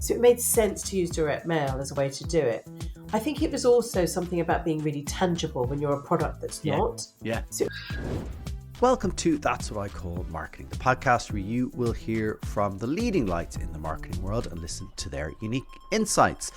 So it made sense to use direct mail as a way to do it. I think it was also something about being really tangible when you're a product that's not. Yeah. So Welcome to That's What I Call Marketing, the podcast where you will hear from the leading lights in the marketing world and listen to their unique insights.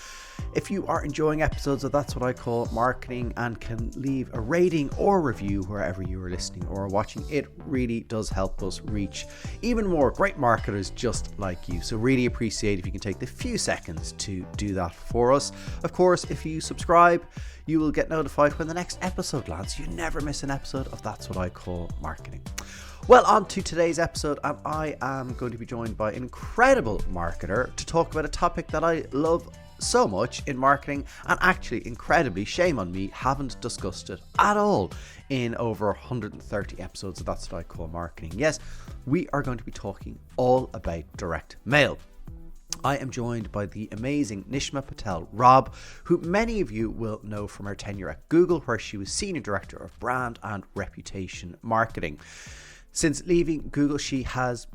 If you are enjoying episodes of That's What I Call Marketing and can leave a rating or review wherever you are listening or watching, it really does help us reach even more great marketers just like you. So really appreciate if you can take the few seconds to do that for us. Of course, if you subscribe, you will get notified when the next episode lands. You never miss an episode of That's What I Call Marketing. Well, on to today's episode, and I am going to be joined by an incredible marketer to talk about a topic that I love so much in marketing, and actually incredibly, shame on me, haven't discussed it at all in over 130 episodes of That's What I Call Marketing. Yes, we are going to be talking all about direct mail. I am joined by the amazing Nishma Patel Robb, who many of you will know from her tenure at Google, where she was Senior Director of Brand and Reputation Marketing. Since leaving Google, she has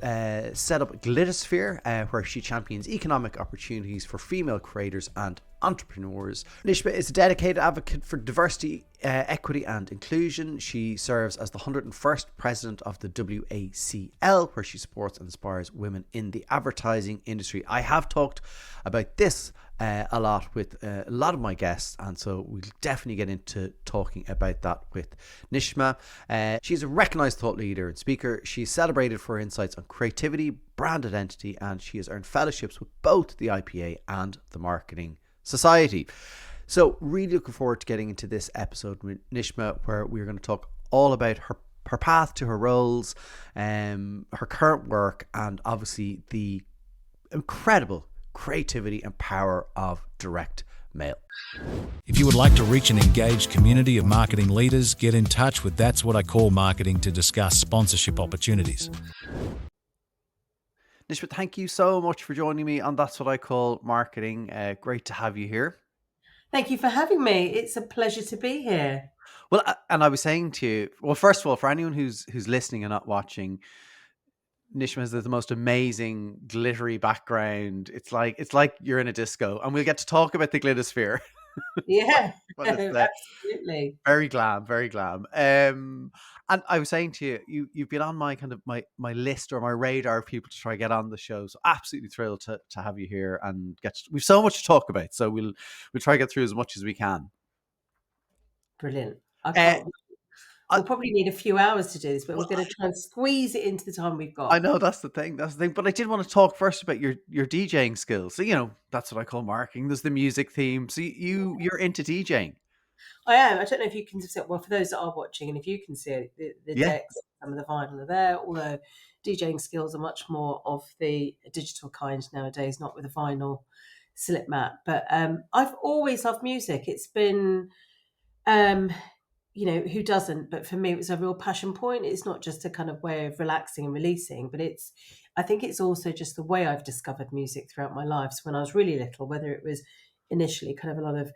set up Glittersphere, where she champions economic opportunities for female creators and entrepreneurs. Nishma is a dedicated advocate for diversity, equity and inclusion. She serves as the 101st President of the WACL, where she supports and inspires women in the advertising industry. I have talked about this a lot with a lot of my guests, and so we'll definitely get into talking about that with Nishma. She's a recognized thought leader and speaker. She's celebrated for her insights on creativity, brand identity, and she has earned fellowships with both the IPA and the Marketing Society. So really looking forward to getting into this episode with Nishma, where we're going to talk all about her path to her roles, her current work, and obviously the incredible creativity and power of direct mail. If you would like to reach an engaged community of marketing leaders, get in touch with That's What I Call Marketing to discuss sponsorship opportunities. Nishma, thank you so much for joining me on That's What I Call Marketing. Great to have you here. thank you for having me. It's a pleasure to be here. Well, and I was saying to you, well, first of all, for anyone who's listening and not watching, Nishma has the most amazing glittery background. It's like you're in a disco, and we'll get to talk about the Glittersphere. Yeah, But it's, absolutely. very glam, very glam. And I was saying to you, you've been on my kind of my list or my radar of people to try to get on the show. So absolutely thrilled to have you here and we've so much to talk about. So we'll try to get through as much as we can. Brilliant. Uh, We'll probably need a few hours to do this, but we're going to try and squeeze it into the time we've got. I know that's the thing. But I did want to talk first about your DJing skills. So that's what I call marketing. There's the music theme. So you're into DJing. I am. I don't know if you can see it. Well, for those that are watching, and if you can see it, the Yeah. decks, some of the vinyl are there, although DJing skills are much more of the digital kind nowadays, not with a vinyl slip mat. But I've always loved music. It's been, who doesn't? But for me, it was a real passion point. It's not just a kind of way of relaxing and releasing, but I think it's also just the way I've discovered music throughout my life. So when I was really little, whether it was initially kind of a lot of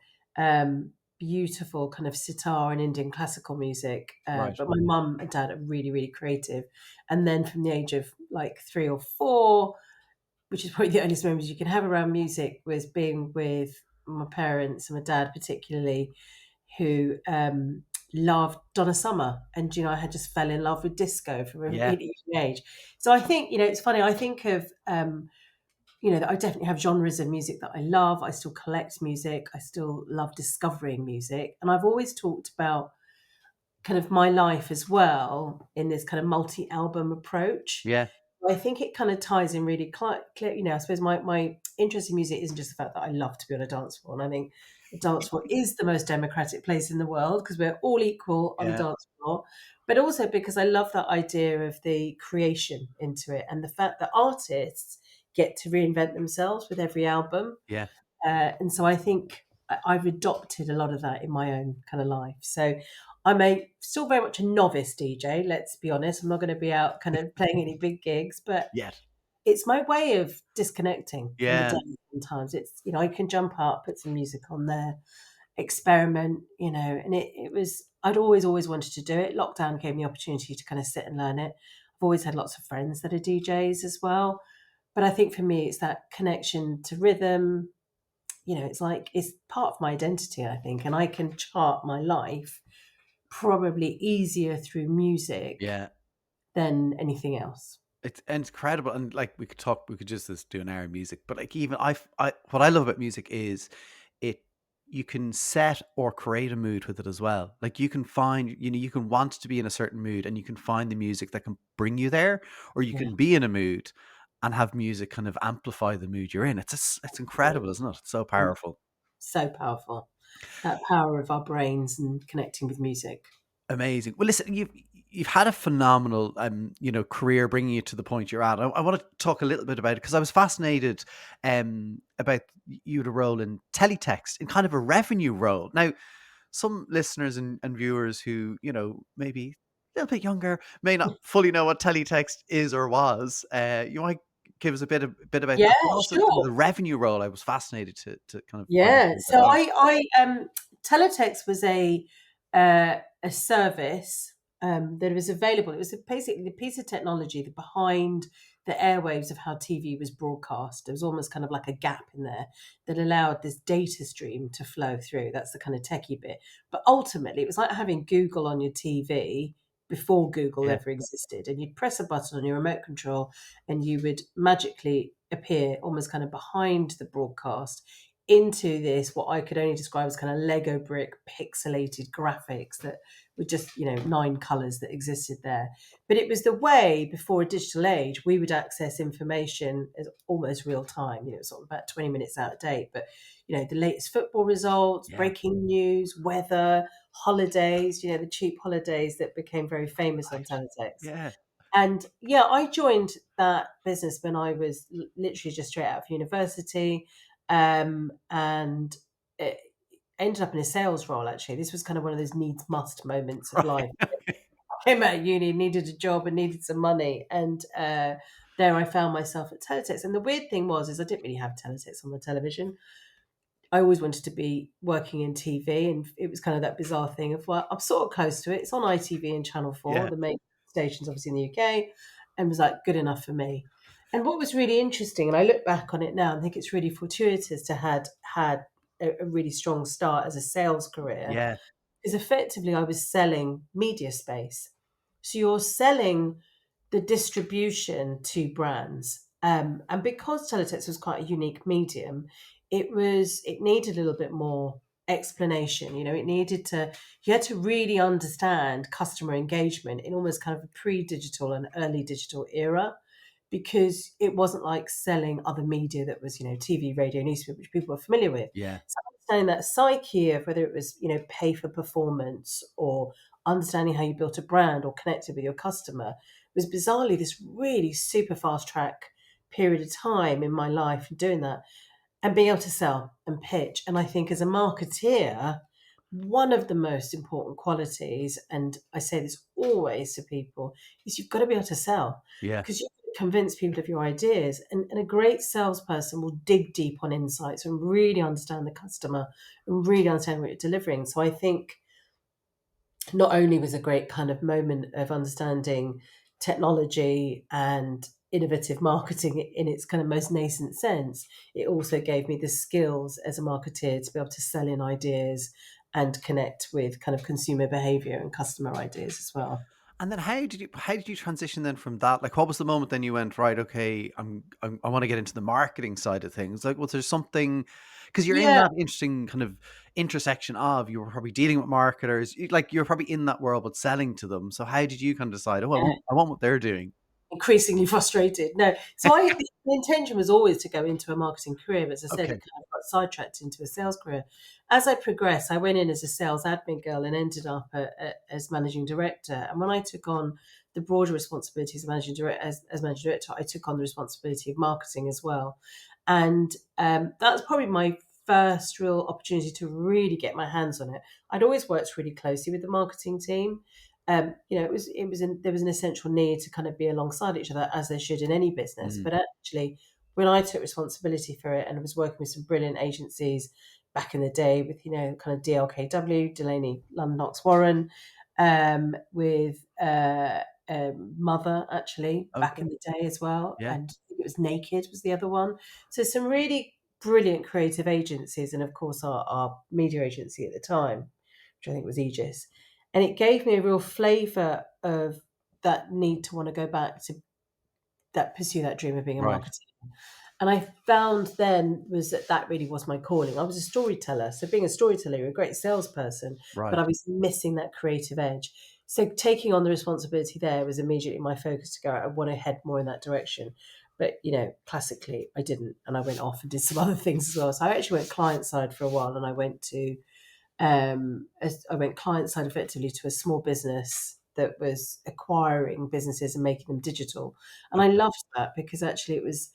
beautiful kind of sitar and Indian classical music. Right. But my mum and dad are really, really creative. And then from the age of like 3 or 4, which is probably the only memories you can have around music, was being with my parents and my dad particularly, who loved Donna Summer. And, I had just fell in love with disco from a really young age. So I think, it's funny, I think of... that I definitely have genres of music that I love. I still collect music. I still love discovering music. And I've always talked about kind of my life as well in this kind of multi-album approach. Yeah. I think it kind of ties in really clear. I suppose my interest in music isn't just the fact that I love to be on a dance floor. And I think the dance floor is the most democratic place in the world because we're all equal on the dance floor. But also because I love that idea of the creation into it and the fact that artists get to reinvent themselves with every album. Yeah. And so I think I've adopted a lot of that in my own kind of life. So I'm still very much a novice DJ, let's be honest. I'm not going to be out kind of playing any big gigs, but it's my way of disconnecting from the day sometimes. It's, I can jump up, put some music on there, experiment, and it was, I'd always wanted to do it. Lockdown gave me the opportunity to kind of sit and learn it. I've always had lots of friends that are DJs as well. But I think for me, it's that connection to rhythm. It's like it's part of my identity, I think, and I can chart my life probably easier through music Yeah. than anything else. It's incredible, and like we could just do an hour of music, but like even I what I love about music is it you can set or create a mood with it as well. Like you can find, you can want to be in a certain mood, and you can find the music that can bring you there, or you Yeah, can be in a mood and have music kind of amplify the mood you're in. It's incredible, isn't it? It's so mm, powerful. so powerful. That power of our brains and connecting with music. Amazing. Well, listen, you've had a phenomenal, career bringing you to the point you're at. I want to talk a little bit about it because I was fascinated, about you had a role in Teletext in kind of a revenue role. Now, some listeners and viewers who maybe a little bit younger may not fully know what Teletext is or was. You might give us a bit about Yeah, that, but also kind of sure. the revenue role. I was fascinated to kind of find out Yeah. more about So that. Teletext was a service that was available. It was basically the piece of technology that behind the airwaves of how TV was broadcast. There was almost kind of like a gap in there that allowed this data stream to flow through. That's the kind of techie bit. But ultimately, it was like having Google on your TV before Google Yeah. ever existed. And you'd press a button on your remote control and you would magically appear almost kind of behind the broadcast into this, what I could only describe as kind of Lego brick pixelated graphics that were just, 9 colors that existed there. But it was the way before a digital age we would access information as almost real time, sort of about 20 minutes out of date. But, the latest football results, Yeah. breaking news, weather, holidays, the cheap holidays that became very famous on Teletext. Yeah. And yeah, I joined that business when I was literally just straight out of university, and it ended up in a sales role. Actually, this was kind of one of those needs must moments of life. Right. Came out of uni, needed a job, and needed some money, and there I found myself at Teletext. And the weird thing is I didn't really have Teletext on the television. I always wanted to be working in TV, and it was kind of that bizarre thing of, well, I'm sort of close to it. It's on ITV and Channel 4, Yeah. the main stations obviously in the UK, and was like good enough for me. And what was really interesting, and I look back on it now and think it's really fortuitous to had a really strong start as a sales career, Yeah. is effectively I was selling media space. So you're selling the distribution to brands. And because teletext was quite a unique medium, it needed a little bit more explanation. You had to really understand customer engagement in almost kind of a pre-digital and early digital era, because it wasn't like selling other media that was, TV, radio, newspaper, which people were familiar with. Yeah. So understanding that psyche of whether it was, pay for performance or understanding how you built a brand or connected with your customer was bizarrely this really super fast track period of time in my life doing that and being able to sell and pitch. And I think as a marketeer, one of the most important qualities, and I say this always to people, is you've got to be able to sell, Yeah. because you can convince people of your ideas. And a great salesperson will dig deep on insights and really understand the customer and really understand what you're delivering. So I think not only was a great kind of moment of understanding technology and innovative marketing in its kind of most nascent sense, it also gave me the skills as a marketeer to be able to sell in ideas and connect with kind of consumer behavior and customer ideas as well. And then how did you transition then from that? Like, what was the moment then you went, right? Okay, I want to get into the marketing side of things. Like, was there something? Because you're in Yeah. that interesting kind of intersection of you were probably dealing with marketers, like you're probably in that world but selling to them. So how did you kind of decide? Oh, I want what they're doing. Increasingly frustrated. No, so the intention was always to go into a marketing career, but as I said, it Okay. kind of got sidetracked into a sales career. As I progressed, I went in as a sales admin girl and ended up as managing director. And when I took on the broader responsibilities of managing director, as managing director, I took on the responsibility of marketing as well. And that was probably my first real opportunity to really get my hands on it. I'd always worked really closely with the marketing team. There was an essential need to kind of be alongside each other, as there should in any business. Mm. But actually, when I took responsibility for it and was working with some brilliant agencies back in the day with, kind of DLKW, Delaney, London, Knox, Warren, with Mother, actually, back Okay. in the day as well. Yeah. And it was Naked was the other one. So some really brilliant creative agencies, and of course our media agency at the time, which I think was Aegis. And it gave me a real flavour of that need to want to go back to that, pursue that dream of being a Right. marketer. And I found then was that really was my calling. I was a storyteller. So being a storyteller, you're a great salesperson, but Right. I was missing that creative edge. So taking on the responsibility there was immediately my focus to go, I want to head more in that direction. But, classically, I didn't. And I went off and did some other things as well. So I actually went client side for a while, and I went client side effectively to a small business that was acquiring businesses and making them digital. And I Okay. loved that because actually it was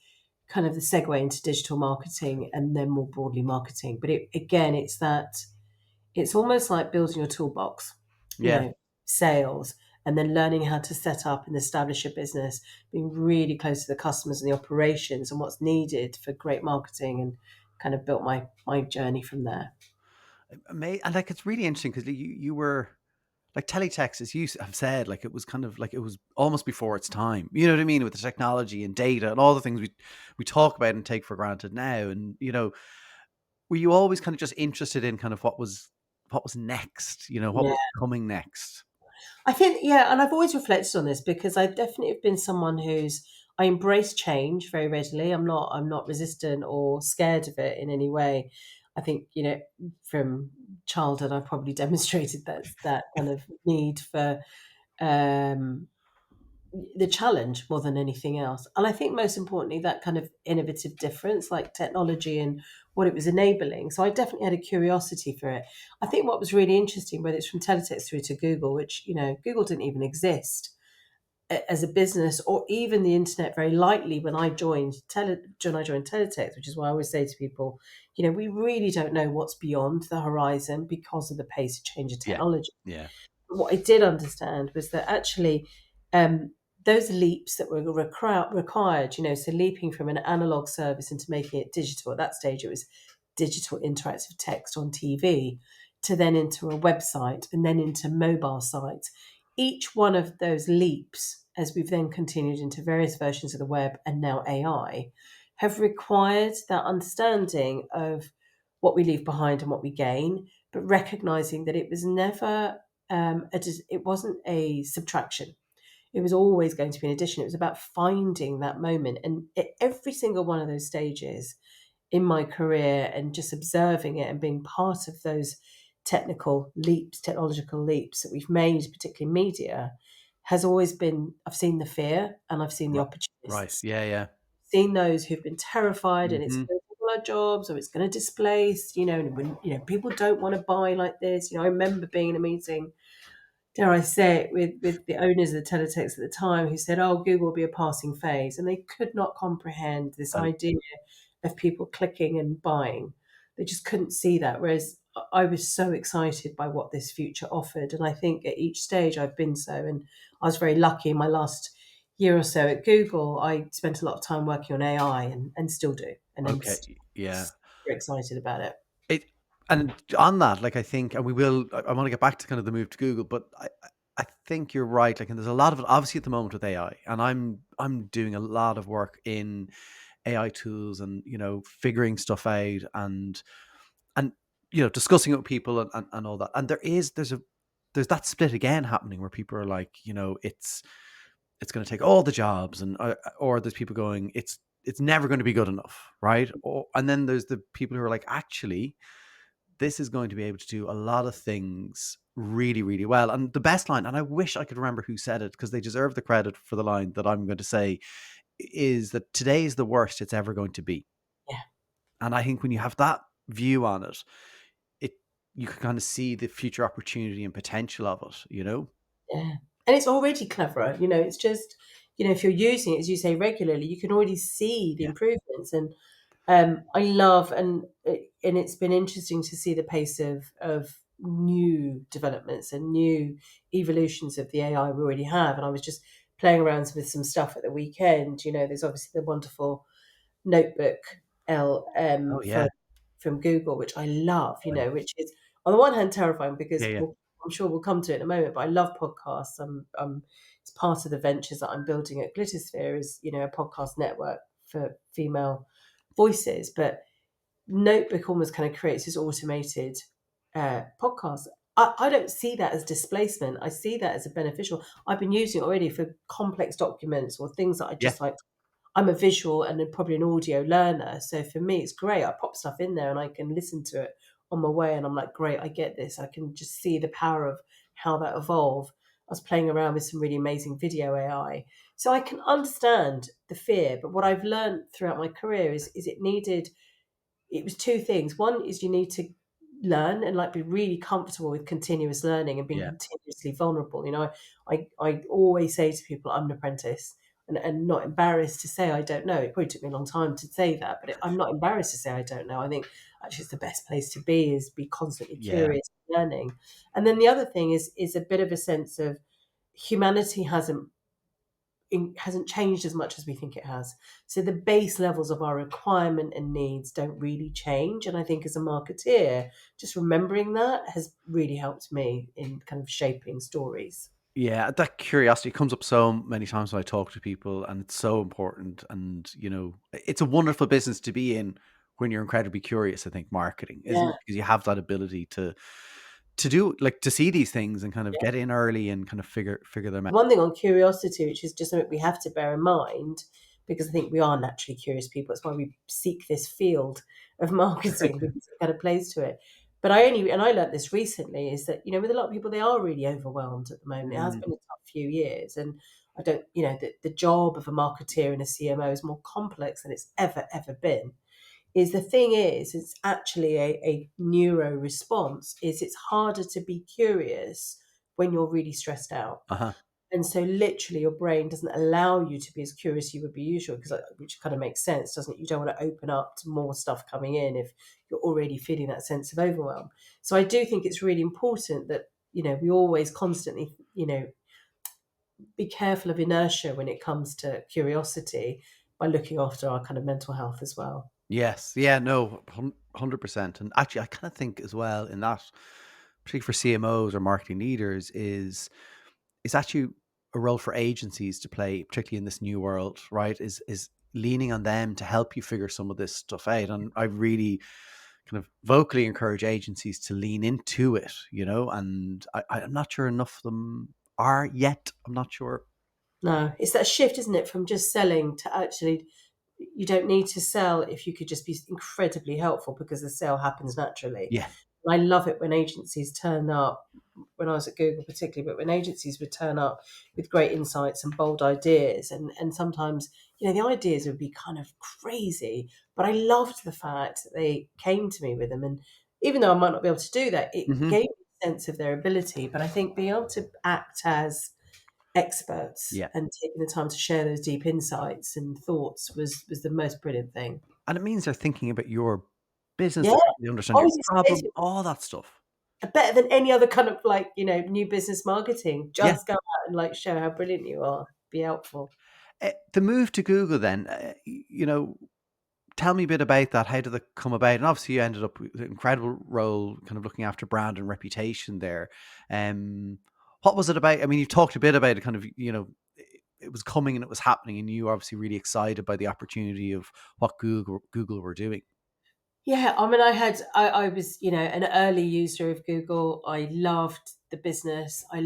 kind of the segue into digital marketing and then more broadly marketing. But it's almost like building your toolbox, you Yeah. know, sales, and then learning how to set up and establish a business, being really close to the customers and the operations and what's needed for great marketing, and kind of built my journey from there. And like, it's really interesting because you were like Teletext, as you have said, like it was kind of like it was almost before its time. You know what I mean? With the technology and data and all the things we talk about and take for granted now. And were you always kind of just interested in kind of what was next? What Yeah. was coming next? I think, yeah, and I've always reflected on this because I definitely have been someone I embrace change very readily. I'm not resistant or scared of it in any way. I think, from childhood I've probably demonstrated that kind of need for um the challenge more than anything else. And I think most importantly, that kind of innovative difference, like technology and what it was enabling. So I definitely had a curiosity for it. I think what was really interesting, whether it's from Teletext through to Google, which, Google didn't even exist as a business, or even the internet very lightly when I joined Teletext, which is why I always say to people, we really don't know what's beyond the horizon because of the pace of change of Yeah. technology. Yeah. What I did understand was that actually, those leaps that were required, so leaping from an analog service into making it digital. At that stage, it was digital interactive text on TV, to then into a website and then into mobile sites. Each one of those leaps, as we've then continued into various versions of the web and now AI, have required that understanding of what we leave behind and what we gain, but recognizing that it was never it wasn't a subtraction. It was always going to be an addition. It was about finding that moment. And at every single one of those stages in my career, and just observing it and being part of those technological leaps that we've made, particularly media, has always been, I've seen the fear and I've seen the Right. Right. opportunists. Yeah. Yeah. Seen those who've been terrified and it's Hmm. going to take all our jobs, or it's going to displace, and when, people don't want to buy like this. I remember being in a meeting, dare I say it, with the owners of the Teletext at the time, who said, "Oh, Google will be a passing phase," and they could not comprehend this idea of people clicking and buying. They just couldn't see that. Whereas I was so excited by what this future offered, and I think at each stage I've been so. And I was very lucky in my last year or so at Google. I spent a lot of time working on AI, and still do, and I'm Okay. Yeah. super excited about it. It and on that, like, I think, and we will. I want to get back to kind of the move to Google, but I think you're right. Like, and there's a lot of it obviously at the moment with AI, and I'm doing a lot of work in AI tools and figuring stuff out and discussing it with people and all that. And there's that split again happening where people are like, it's going to take all the jobs, and or there's people going, it's never going to be good enough, right? And then there's the people who are like, actually, this is going to be able to do a lot of things really, really well. And the best line, and I wish I could remember who said it because they deserve the credit for the line that I'm going to say, is that today is the worst it's ever going to be. Yeah. And I think when you have that view on it, it you can kind of see the future opportunity and potential of it. Yeah. And it's already cleverer. It's just, if you're using it, as you say, regularly, you can already see the Yeah. improvements. And I love, and it's been interesting to see the pace of new developments and new evolutions of the AI we already have. And I was just playing around with some stuff at the weekend. There's obviously the wonderful notebook Oh LM yeah. from Google, which I love, Right. which is on the one hand terrifying because Yeah, yeah. I'm sure we'll come to it in a moment, but I love podcasts. It's part of the ventures that I'm building at Glittersphere is, a podcast network for female voices. But Notebook almost kind of creates this automated podcast. I don't see that as displacement. I see that as a beneficial. I've been using it already for complex documents or things that I Yeah. just like. I'm a visual and then probably an audio learner. So for me, it's great. I pop stuff in there and I can listen to it on my way. And I'm like, great, I get this. I can just see the power of how that evolved. I was playing around with some really amazing video AI. So I can understand the fear. But what I've learned throughout my career is it was two things. One is you need to learn and like be really comfortable with continuous learning and being Yeah. continuously vulnerable. I always say to people, I'm an apprentice and not embarrassed to say I don't know. It probably took me a long time to say that, but I'm not embarrassed to say I don't know. I think actually it's the best place to be constantly Yeah. curious, learning. And then the other thing is a bit of a sense of humanity hasn't changed as much as we think it has. So the base levels of our requirement and needs don't really change. And I think as a marketeer, just remembering that has really helped me in kind of shaping stories. Yeah, that curiosity comes up so many times when I talk to people, and it's so important. And it's a wonderful business to be in when you're incredibly curious. I think marketing, isn't Yeah. it? Because you have that ability to do, like, to see these things and kind of Yeah. get in early and kind of figure them out. One thing on curiosity, which is just something we have to bear in mind, because I think we are naturally curious people. It's why we seek this field of marketing because it kind of plays to it. But I learned this recently is that, with a lot of people, they are really overwhelmed at the moment. It has Mm, been a tough few years. And I don't, the job of a marketeer and a CMO is more complex than it's ever been. It's actually a neuro response, is it's harder to be curious when you're really stressed out. uh-huh. And so literally your brain doesn't allow you to be as curious as you would be usual, which kind of makes sense, doesn't it? You don't want to open up to more stuff coming in if you're already feeling that sense of overwhelm. So I do think it's really important that, we always constantly, be careful of inertia when it comes to curiosity by looking after our kind of mental health as well. Yes. Yeah. No. 100%. And actually, I kind of think as well in that, particularly for CMOs or marketing leaders, is actually a role for agencies to play, particularly in this new world, right? Is leaning on them to help you figure some of this stuff out. And I really kind of vocally encourage agencies to lean into it, and I'm not sure enough of them are yet. I'm not sure. No, it's that shift, isn't it, from just selling to actually, you don't need to sell if you could just be incredibly helpful because the sale happens naturally. Yeah. And I love it when agencies turn up, when I was at Google particularly, but when agencies would turn up with great insights and bold ideas. And sometimes, the ideas would be kind of crazy, but I loved the fact that they came to me with them. And even though I might not be able to do that, it Hmm. gave me a sense of their ability. But I think being able to act as experts Yeah. and taking the time to share those deep insights and thoughts was the most brilliant thing. And it means they're thinking about your business, Yeah. they understand I your was just saying problem, to all that stuff. you, better than any other kind of like, new business marketing. Yeah. Just go out and like show how brilliant you are. Be helpful. The move to Google then, tell me a bit about that. How did it come about? And obviously, you ended up with an incredible role, kind of looking after brand and reputation there. What was it about? I mean, you talked a bit about it, kind of, it was coming and it was happening, and you were obviously really excited by the opportunity of what Google were doing. Yeah, I mean, I was, an early user of Google. I loved the business. I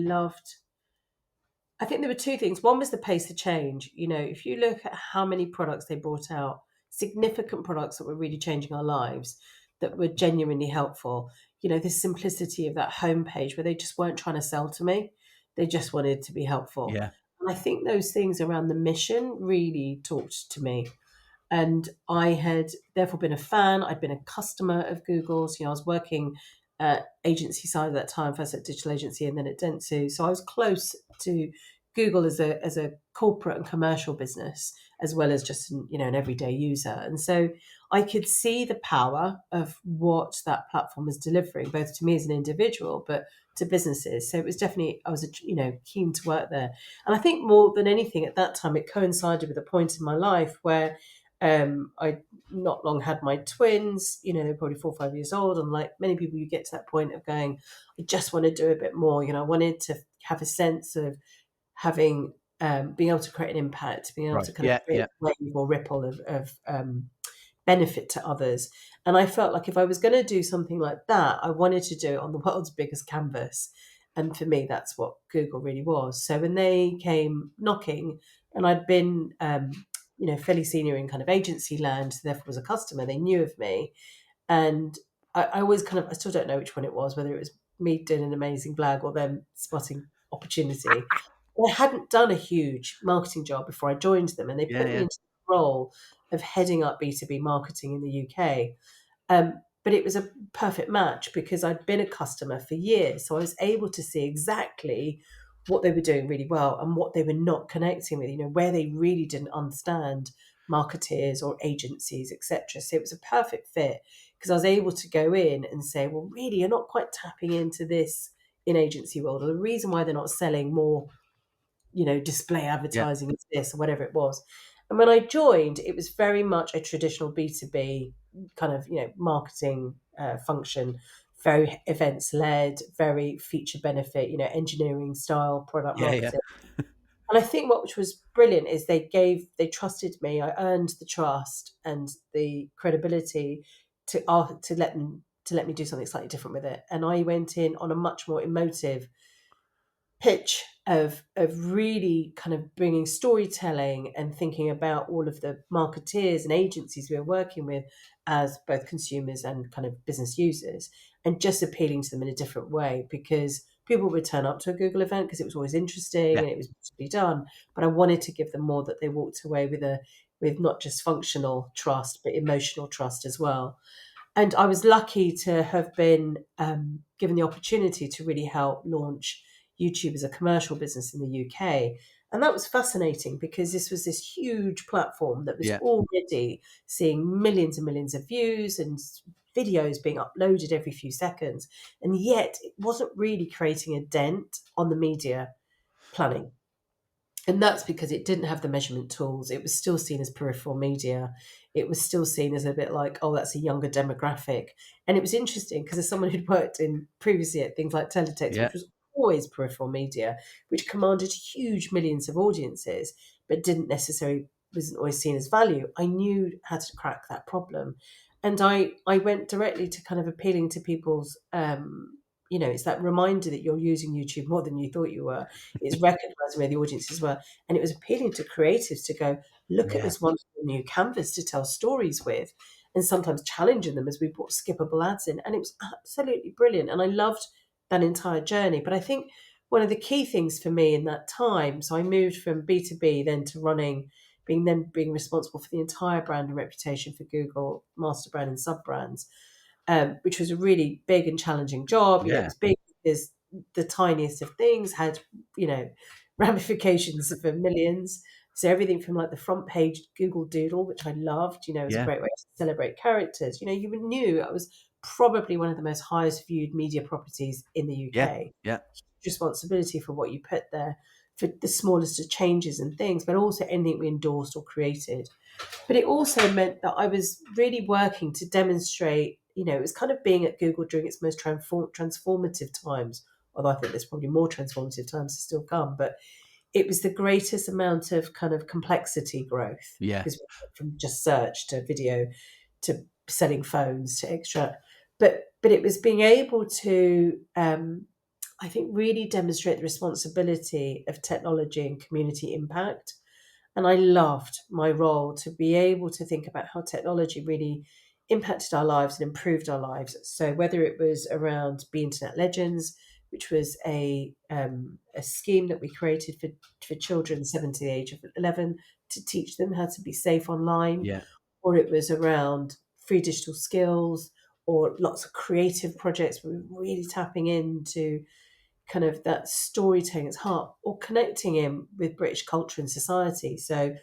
think there were two things. One was the pace of change. If you look at how many products they brought out, significant products that were really changing our lives, that were genuinely helpful. The simplicity of that homepage where they just weren't trying to sell to me. They just wanted to be helpful. Yeah. And I think those things around the mission really talked to me. And I had therefore been a fan. I'd been a customer of Google's. I was working agency side at that time, first at digital agency and then at Dentsu. So I was close to Google as a corporate and commercial business, as well as just an everyday user. And so I could see the power of what that platform was delivering, both to me as an individual, but to businesses. So it was definitely, I was keen to work there. And I think more than anything at that time, it coincided with a point in my life where I not long had my twins. They're probably 4 or 5 years old, and like many people, you get to that point of going, I just want to do a bit more. I wanted to have a sense of having being able to create an impact, being able Right. to kind of Yeah. create Yeah. a wave or ripple of benefit to others. And I felt like if I was going to do something like that, I wanted to do it on the world's biggest canvas. And for me, that's what Google really was. So when they came knocking, and I'd been, fairly senior in kind of agency land, so therefore was a customer, they knew of me. And I always kind of, I still don't know which one it was, whether it was me doing an amazing blag or them spotting opportunity. I hadn't done a huge marketing job before I joined them, and they Yeah. put me Yeah. into the role of heading up B2B marketing in the UK. But it was a perfect match because I'd been a customer for years. So I was able to see exactly what they were doing really well and what they were not connecting with, where they really didn't understand marketeers or agencies, etc. So it was a perfect fit because I was able to go in and say, well, really, you're not quite tapping into this in agency world, or the reason why they're not selling more display Yeah. advertising is this or whatever it was. And when I joined, it was very much a traditional B2B kind of, marketing function, very events led, very feature benefit, engineering style product Yeah. Yeah. marketing. And I think what which was brilliant is they trusted me. I earned the trust and the credibility to let me do something slightly different with it. And I went in on a much more emotive pitch of really kind of bringing storytelling and thinking about all of the marketeers and agencies we were working with as both consumers and kind of business users, and just appealing to them in a different way, because people would turn up to a Google event because it was always interesting Yeah. and it was to be done, but I wanted to give them more, that they walked away with not just functional trust but emotional trust as well. And I was lucky to have been given the opportunity to really help launch YouTube as a commercial business in the UK. And that was fascinating because this was this huge platform that was Yeah. already seeing millions and millions of views and videos being uploaded every few seconds. And yet it wasn't really creating a dent on the media planning. And that's because it didn't have the measurement tools. It was still seen as peripheral media. It was still seen as a bit like, oh, that's a younger demographic. And it was interesting because as someone who'd worked in previously at things like Teletext, Yeah. which was always peripheral media, which commanded huge millions of audiences, but didn't necessarily wasn't always seen as value, I knew how to crack that problem. And I went directly to kind of appealing to people's it's that reminder that you're using YouTube more than you thought you were. It's recognizing where the audiences were. And it was appealing to creatives to go, look at Yeah. this wonderful new canvas to tell stories with, and sometimes challenging them as we brought skippable ads in. And it was absolutely brilliant. And I loved that entire journey. But I think one of the key things for me in that time, so I moved from B2B then to running, being responsible for the entire brand and reputation for Google, master brand and sub brands, which was a really big and challenging job. It Yeah. was big because the tiniest of things had, you know, ramifications for millions. So everything from like the front page Google Doodle, which I loved, was a Yeah. great way to celebrate characters. You knew I was probably one of the most highest viewed media properties in the Yeah. UK. Yeah. Responsibility for what you put there, for the smallest of changes and things, but also anything we endorsed or created. But it also meant that I was really working to demonstrate, it was kind of being at Google during its most transformative times, although I think there's probably more transformative times to still come. But it was the greatest amount of kind of complexity growth Yeah. because we went from just search to video to selling phones to extra. But it was being able to, I think, really demonstrate the responsibility of technology and community impact. And I loved my role to be able to think about how technology really impacted our lives and improved our lives. So whether it was around Be Internet Legends, which was a scheme that we created for children 7 to the age of 11 to teach them how to be safe online, Yeah. or it was around free digital skills, or lots of creative projects where we're really tapping into kind of that storytelling at heart, or connecting him with British culture and society. So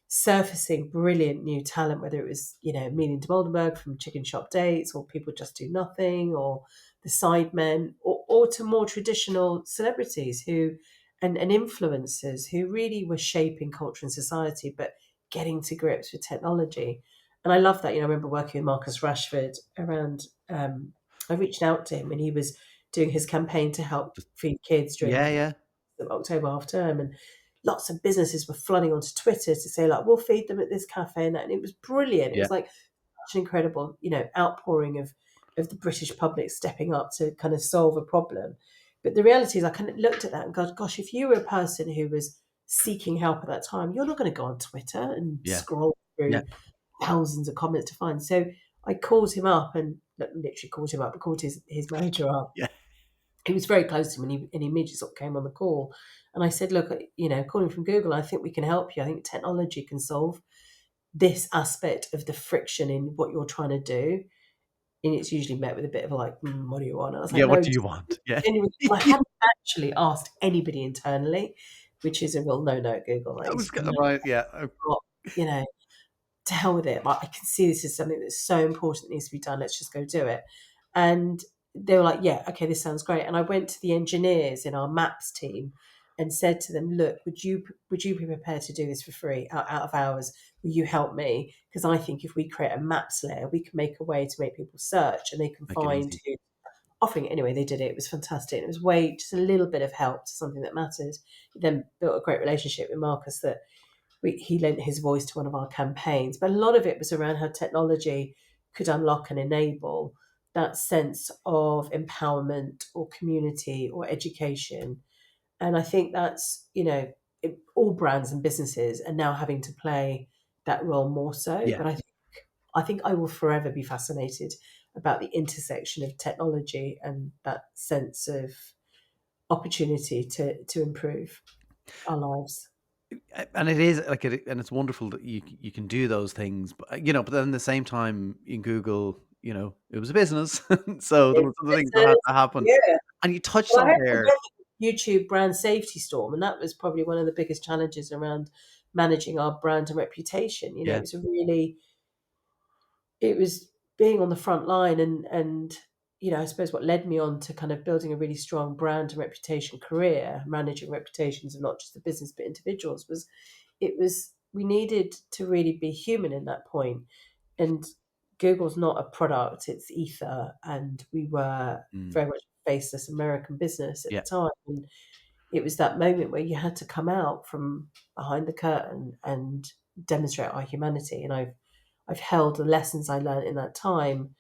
surfacing brilliant new talent, whether it was, Meaning to Moldenberg from Chicken Shop Dates, or People Just Do Nothing, or the Sidemen, or to more traditional celebrities and influencers who really were shaping culture and society, but getting to grips with technology. And I love that. I remember working with Marcus Rashford around, I reached out to him when he was doing his campaign to help feed kids during Yeah. Yeah. the October half term, and lots of businesses were flooding onto Twitter to say, like, we'll feed them at this cafe and that. And it was brilliant. It Yeah. was like such an incredible, outpouring of the British public stepping up to kind of solve a problem. But the reality is, I kind of looked at that and go, gosh, if you were a person who was seeking help at that time, you're not going to go on Twitter and Yeah. scroll Yeah. through thousands of comments to find. So I called him up and literally called him up, but called his manager up. Yeah. He was very close to him, and he immediately sort of came on the call. And I said, look, calling from Google, I think we can help you. I think technology can solve this aspect of the friction in what you're trying to do. And it's usually met with a bit of like, what do you want? And I was like, Yeah. What no, do you want? Yeah. genuinely. I hadn't actually asked anybody internally, which is a real no-no at Google. Like, That you was just go, no, right. Yeah. you know, to hell with it. Like, I can see this is something that's so important that needs to be done. Let's just go do it. And they were like, yeah, okay, this sounds great. And I went to the engineers in our maps team and said to them, look, would you be prepared to do this for free out of hours? Will you help me? Because I think if we create a maps layer, we can make a way to make people search and they can Make it find easy. who's offering it. Anyway, they did it. It was fantastic. It was just a little bit of help to something that mattered. He then built a great relationship with Marcus that he lent his voice to one of our campaigns. But a lot of it was around how technology could unlock and enable that sense of empowerment or community or education. And I think that's, all brands and businesses are now having to play that role more so. Yeah. But I think I will forever be fascinated about the intersection of technology and that sense of opportunity to improve our lives. And it is like and it's wonderful that you can do those things, but but then at the same time in Google, it was a business, so there was other things that had to happen. Yeah. And you touched Well, I on had to there, weather YouTube brand safety storm, and that was probably one of the biggest challenges around managing our brand and reputation. yeah, It was being on the front line and I suppose what led me on to kind of building a really strong brand and reputation career, managing reputations of not just the business but individuals, was we needed to really be human in that point. And Google's not a product, it's ether. And we were mm, very much a faceless American business at yeah, the time. And it was that moment where you had to come out from behind the curtain and demonstrate our humanity. And I've held the lessons I learned in that time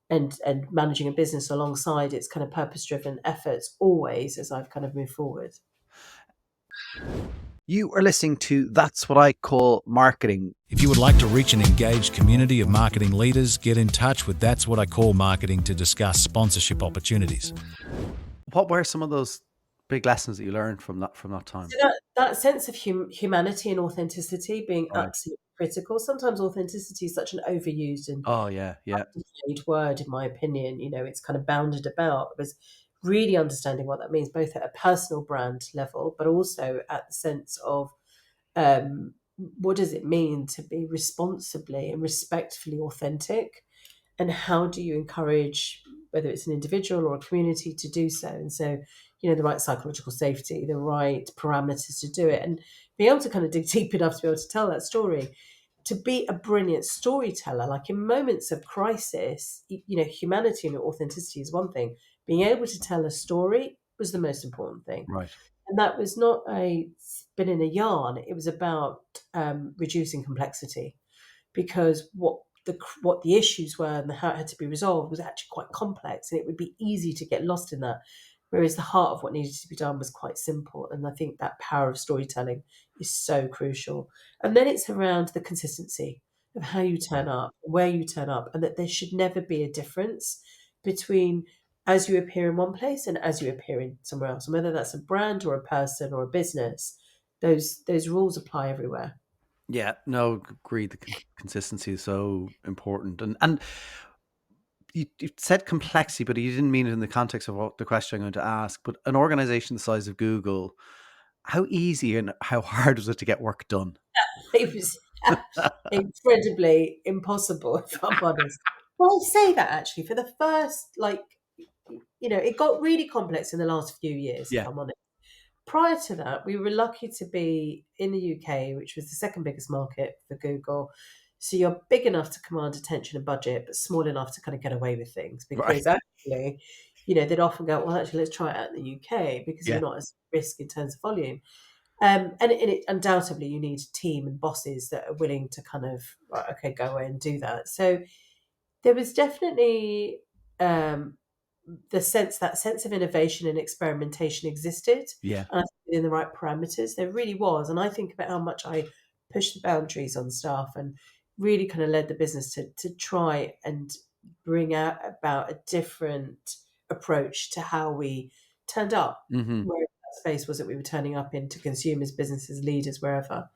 and managing a business alongside its kind of purpose driven efforts always as I've kind of moved forward. You are listening to That's What I Call Marketing. If you would like to reach an engaged community of marketing leaders, get in touch with That's What I Call Marketing to discuss sponsorship opportunities. What were some of those big lessons that you learned from that time? So that sense of humanity and authenticity being Right. absolutely critical. Sometimes authenticity is such an overused and Oh yeah, yeah, underplayed word, in my opinion. It's kind of bounded about. It was really understanding what that means, both at a personal brand level, but also at the sense of what does it mean to be responsibly and respectfully authentic, and how do you encourage whether it's an individual or a community to do so. And so the right psychological safety, the right parameters to do it, and being able to kind of dig deep enough to be able to tell that story, to be a brilliant storyteller. Like in moments of crisis, humanity and authenticity is one thing. Being able to tell a story was the most important thing. right. And that was not a spin in a yarn. It was about reducing complexity, because what the issues were and how it had to be resolved was actually quite complex, and it would be easy to get lost in that. Whereas the heart of what needed to be done was quite simple. And I think that power of storytelling is so crucial. And then it's around the consistency of how you turn up, where you turn up, and that there should never be a difference between as you appear in one place and as you appear in somewhere else. And whether that's a brand or a person or a business, those rules apply everywhere. Yeah, no, agreed. The consistency is so important, and you said complexity, but you didn't mean it in the context of what the question I'm going to ask. But an organization the size of Google, how easy and how hard was it to get work done? It was incredibly impossible, if I'm honest. Well, I say that actually for the first, it got really complex in the last few years, if Yeah, I'm honest. Prior to that, we were lucky to be in the UK, which was the second biggest market for Google. So you're big enough to command attention and budget, but small enough to kind of get away with things, right. because actually, they'd often go, well, actually, let's try it out in the UK because Yeah, you're not as risk in terms of volume. And it undoubtedly you need a team and bosses that are willing to kind of, right, okay, go away and do that. So there was definitely um, that sense of innovation and experimentation existed, Yeah. and I think within the right parameters, there really was. And I think about how much I pushed the boundaries on staff and really kind of led the business to try and bring out about a different approach to how we turned up, Hmm. where that space was that we were turning up into consumers, businesses, leaders, wherever.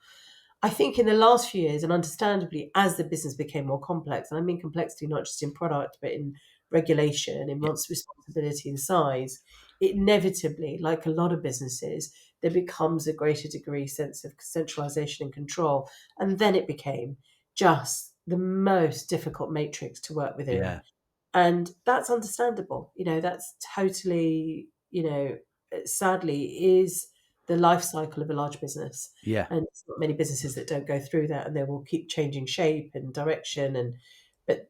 I think in the last few years, and understandably, as the business became more complex, and I mean complexity not just in product, but in regulation, in Yeah. responsibility and size, it inevitably, like a lot of businesses, there becomes a greater degree sense of centralization and control. And then it became just the most difficult matrix to work within. Yeah. And that's understandable. That's totally, sadly is the life cycle of a large business. Yeah. And it's not many businesses that don't go through that, and they will keep changing shape and direction. But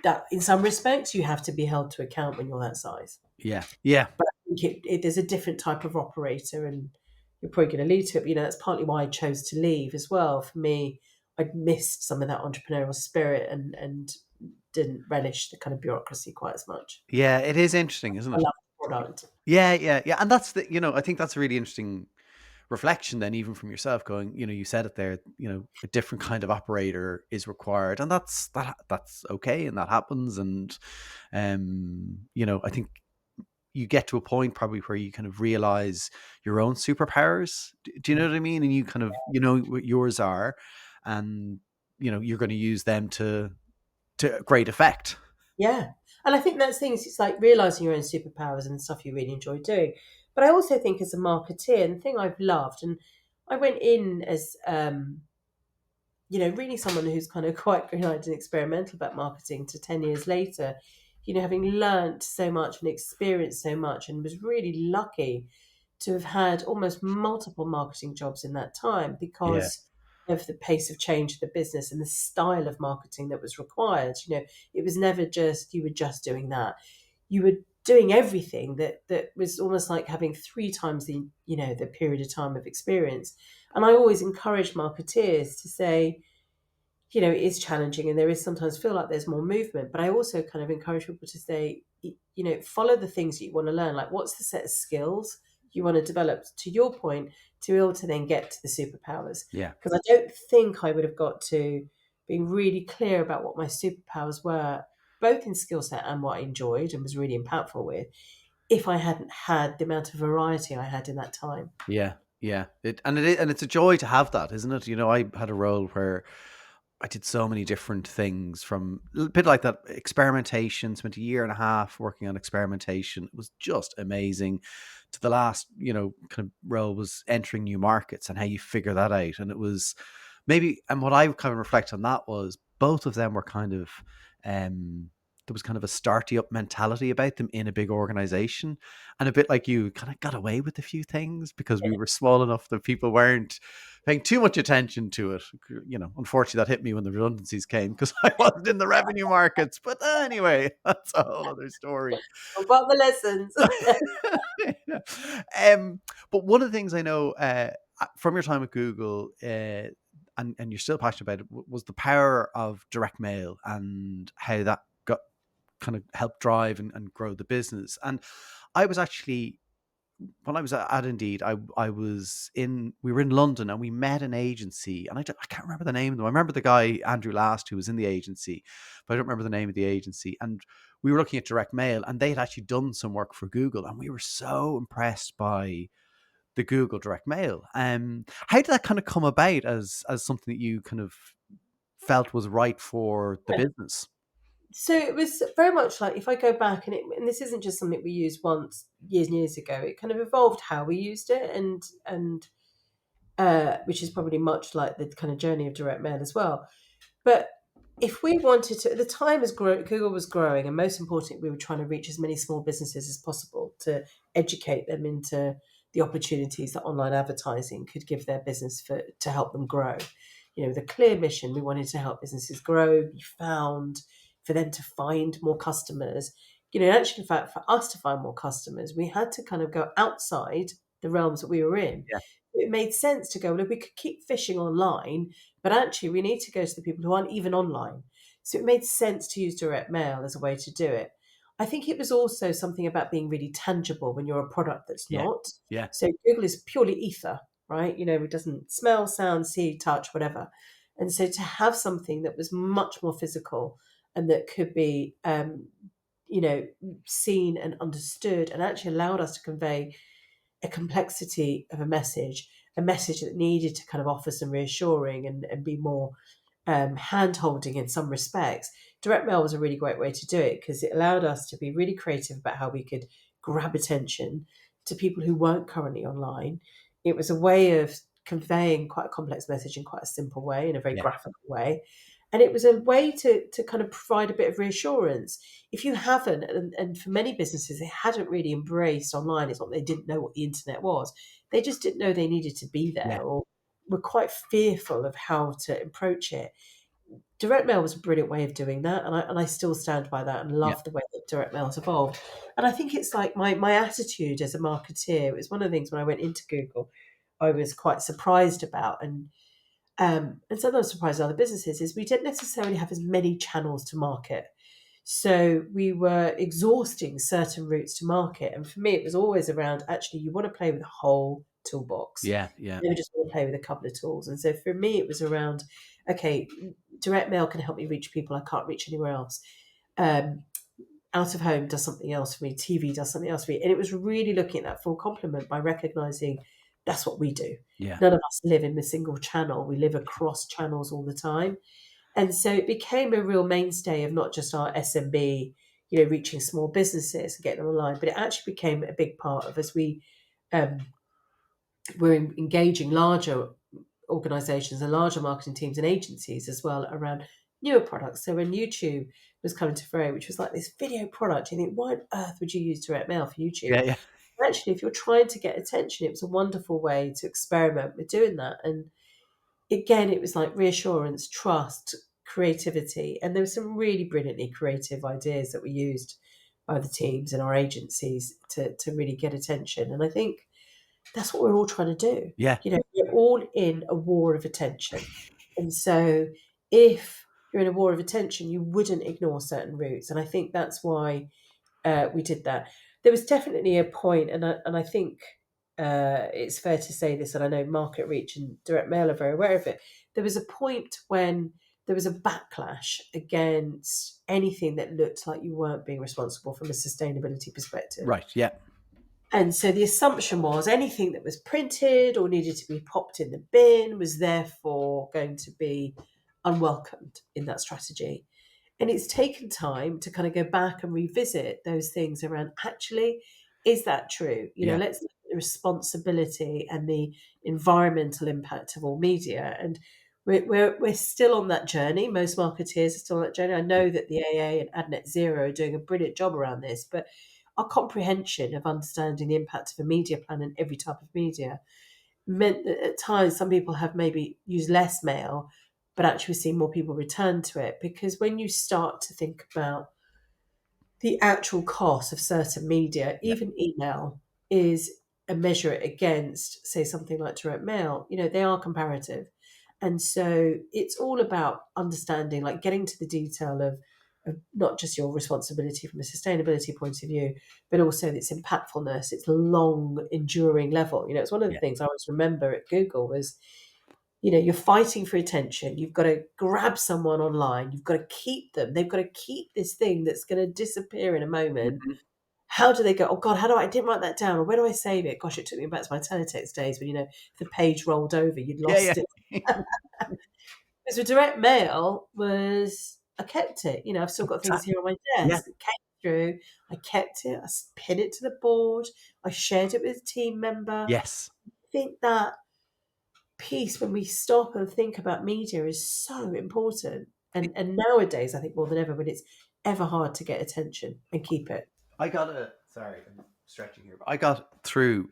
that in some respects you have to be held to account when you're that size. Yeah. Yeah. But I think there's a different type of operator, and you're probably going to lead to it. But, that's partly why I chose to leave as well. For me, I'd missed some of that entrepreneurial spirit and didn't relish the kind of bureaucracy quite as much. Yeah. It is interesting, isn't I it? love the product. Yeah. Yeah. Yeah. And that's I think that's a really interesting reflection then, even from yourself, going, you said it there, a different kind of operator is required, and that's okay, and that happens. And I think you get to a point probably where you kind of realize your own superpowers. Do you know what I mean? And you kind of what yours are, and you're going to use them to great effect. Yeah. And I think that's things, it's like realizing your own superpowers and stuff you really enjoy doing. But I also think as a marketeer, and the thing I've loved, and I went in as really someone who's kind of quite green-eyed and experimental about marketing to 10 years later, having learnt so much and experienced so much, and was really lucky to have had almost multiple marketing jobs in that time Yeah. because of the pace of change of the business and the style of marketing that was required. It was never just you were just doing that. You were doing everything that was almost like having three times the period of time of experience. And I always encourage marketeers to say, it is challenging and there is sometimes feel like there's more movement, but I also kind of encourage people to say, follow the things that you want to learn. Like, what's the set of skills you want to develop, to your point, to be able to then get to the superpowers? Yeah. Because I don't think I would have got to being really clear about what my superpowers were, both in skill set and what I enjoyed and was really impactful with, if I hadn't had the amount of variety I had in that time. Yeah. Yeah. And it's a joy to have that, isn't it? I had a role where I did so many different things, from a bit like that experimentation, spent a year and a half working on experimentation. It was just amazing. To the last, kind of role was entering new markets and how you figure that out. And it was and what I kind of reflect on that was both of them were kind of, there was kind of a starty up mentality about them in a big organization, and a bit like you kind of got away with a few things because we were small enough that people weren't paying too much attention to it. Unfortunately, that hit me when the redundancies came because I wasn't in the revenue markets. But anyway, that's a whole other story. About the lessons. Yeah. But one of the things I know from your time at Google, and you're still passionate about it, was the power of direct mail and how that got kind of helped drive and grow the business. And I was actually, when I was at Indeed, we were in London and we met an agency, and I can't remember the name of them. I remember the guy, Andrew Last, who was in the agency, but I don't remember the name of the agency. And we were looking at direct mail, and they had actually done some work for Google, and we were so impressed by the Google direct mail. How did that kind of come about as something that you kind of felt was right for the business? So it was very much like, if I go back, and this isn't just something we used once years and years ago. It kind of evolved how we used it, and which is probably much like the kind of journey of direct mail as well. But if we wanted to, at the time as Google was growing, and most importantly, we were trying to reach as many small businesses as possible to educate them into the opportunities that online advertising could give their business to help them grow. The clear mission, we wanted to help businesses grow, be found, for them to find more customers. Actually, in fact, for us to find more customers, we had to kind of go outside the realms that we were in. Yeah. it made sense to go, well, if we could keep fishing online, but actually we need to go to the people who aren't even online. So it made sense to use direct mail as a way to do it. I think it was also something about being really tangible when you're a product that's Yeah. not. Yeah. So Google is purely ether, right? It doesn't smell, sound, see, touch, whatever. And so to have something that was much more physical and that could be, seen and understood and actually allowed us to convey a complexity of a message that needed to kind of offer some reassuring and be more hand holding in some respects. Direct mail was a really great way to do it because it allowed us to be really creative about how we could grab attention to people who weren't currently online. It was a way of conveying quite a complex message in quite a simple way, in a very Yeah. graphical way. And it was a way to kind of provide a bit of reassurance. If you haven't, and for many businesses, they hadn't really embraced online. It's not they didn't know what the internet was. They just didn't know they needed to be Yeah. there or were quite fearful of how to approach it. Direct mail was a brilliant way of doing that, and I still stand by that and Yeah. love the way that direct mail has evolved. And I think it's like my attitude as a marketeer. It was one of the things when I went into Google, I was quite surprised about, and sometimes surprised other businesses is we didn't necessarily have as many channels to market. So we were exhausting certain routes to market, and for me, it was always around actually you want to play with the whole toolbox. Yeah. Yeah. You just want to play with a couple of tools. And so for me, it was around, okay, direct mail can help me reach people I can't reach anywhere else. Um, Out of home does something else for me. TV does something else for me. And it was really looking at that full complement by recognizing that's what we do. Yeah. None of us live in a single channel. We live across channels all the time. And so it became a real mainstay of not just our SMB, reaching small businesses and getting them online, but it actually became a big part of as we um, we're engaging larger organizations and larger marketing teams and agencies as well around newer products. So when YouTube was coming to fray, which was like this video product, you think, why on earth would you use direct mail for YouTube? Yeah. Yeah. Actually, if you're trying to get attention, it was a wonderful way to experiment with doing that. And again, it was like reassurance, trust, creativity. And there were some really brilliantly creative ideas that were used by the teams and our agencies to really get attention. And I think that's what we're all trying to do. Yeah. We're all in a war of attention. And so if you're in a war of attention, you wouldn't ignore certain routes. And I think that's why we did that. There was definitely a point, and I think it's fair to say this, and I know Market Reach and Direct Mail are very aware of it. There was a point when there was a backlash against anything that looked like you weren't being responsible from a sustainability perspective. Right. Yeah. And so the assumption was anything that was printed or needed to be popped in the bin was therefore going to be unwelcomed in that strategy. And it's taken time to kind of go back and revisit those things around actually, is that true? Yeah. Let's look at the responsibility and the environmental impact of all media. And we're still on that journey. Most marketeers are still on that journey. I know that the AA and AdNet Zero are doing a brilliant job around this, but our comprehension of understanding the impact of a media plan in every type of media meant that at times some people have maybe used less mail, but actually seen more people return to it. Because when you start to think about the actual cost of certain media, Yeah. even email is a measure it against, say, something like direct mail, they are comparative. And so it's all about understanding, like getting to the detail of not just your responsibility from a sustainability point of view, but also its impactfulness, its long enduring level. It's one of the Yeah. things I always remember at Google was, you're fighting for attention. You've got to grab someone online. You've got to keep them. They've got to keep this thing that's going to disappear in a moment. Mhm. How do they go? Oh God, I didn't write that down. Or where do I save it? Gosh, it took me back to my teletext days when, if the page rolled over, you'd Yeah. lost it. Yeah. Because with direct mail was, I kept it. I've still got things Exactly. here on my Yeah. desk. It came through. I kept it. I pinned it to the board. I shared it with a team member. Yes. I think that piece when we stop and think about media is so important. And nowadays, I think more than ever, when it's ever hard to get attention and keep it. I got sorry, I'm stretching here, but I got through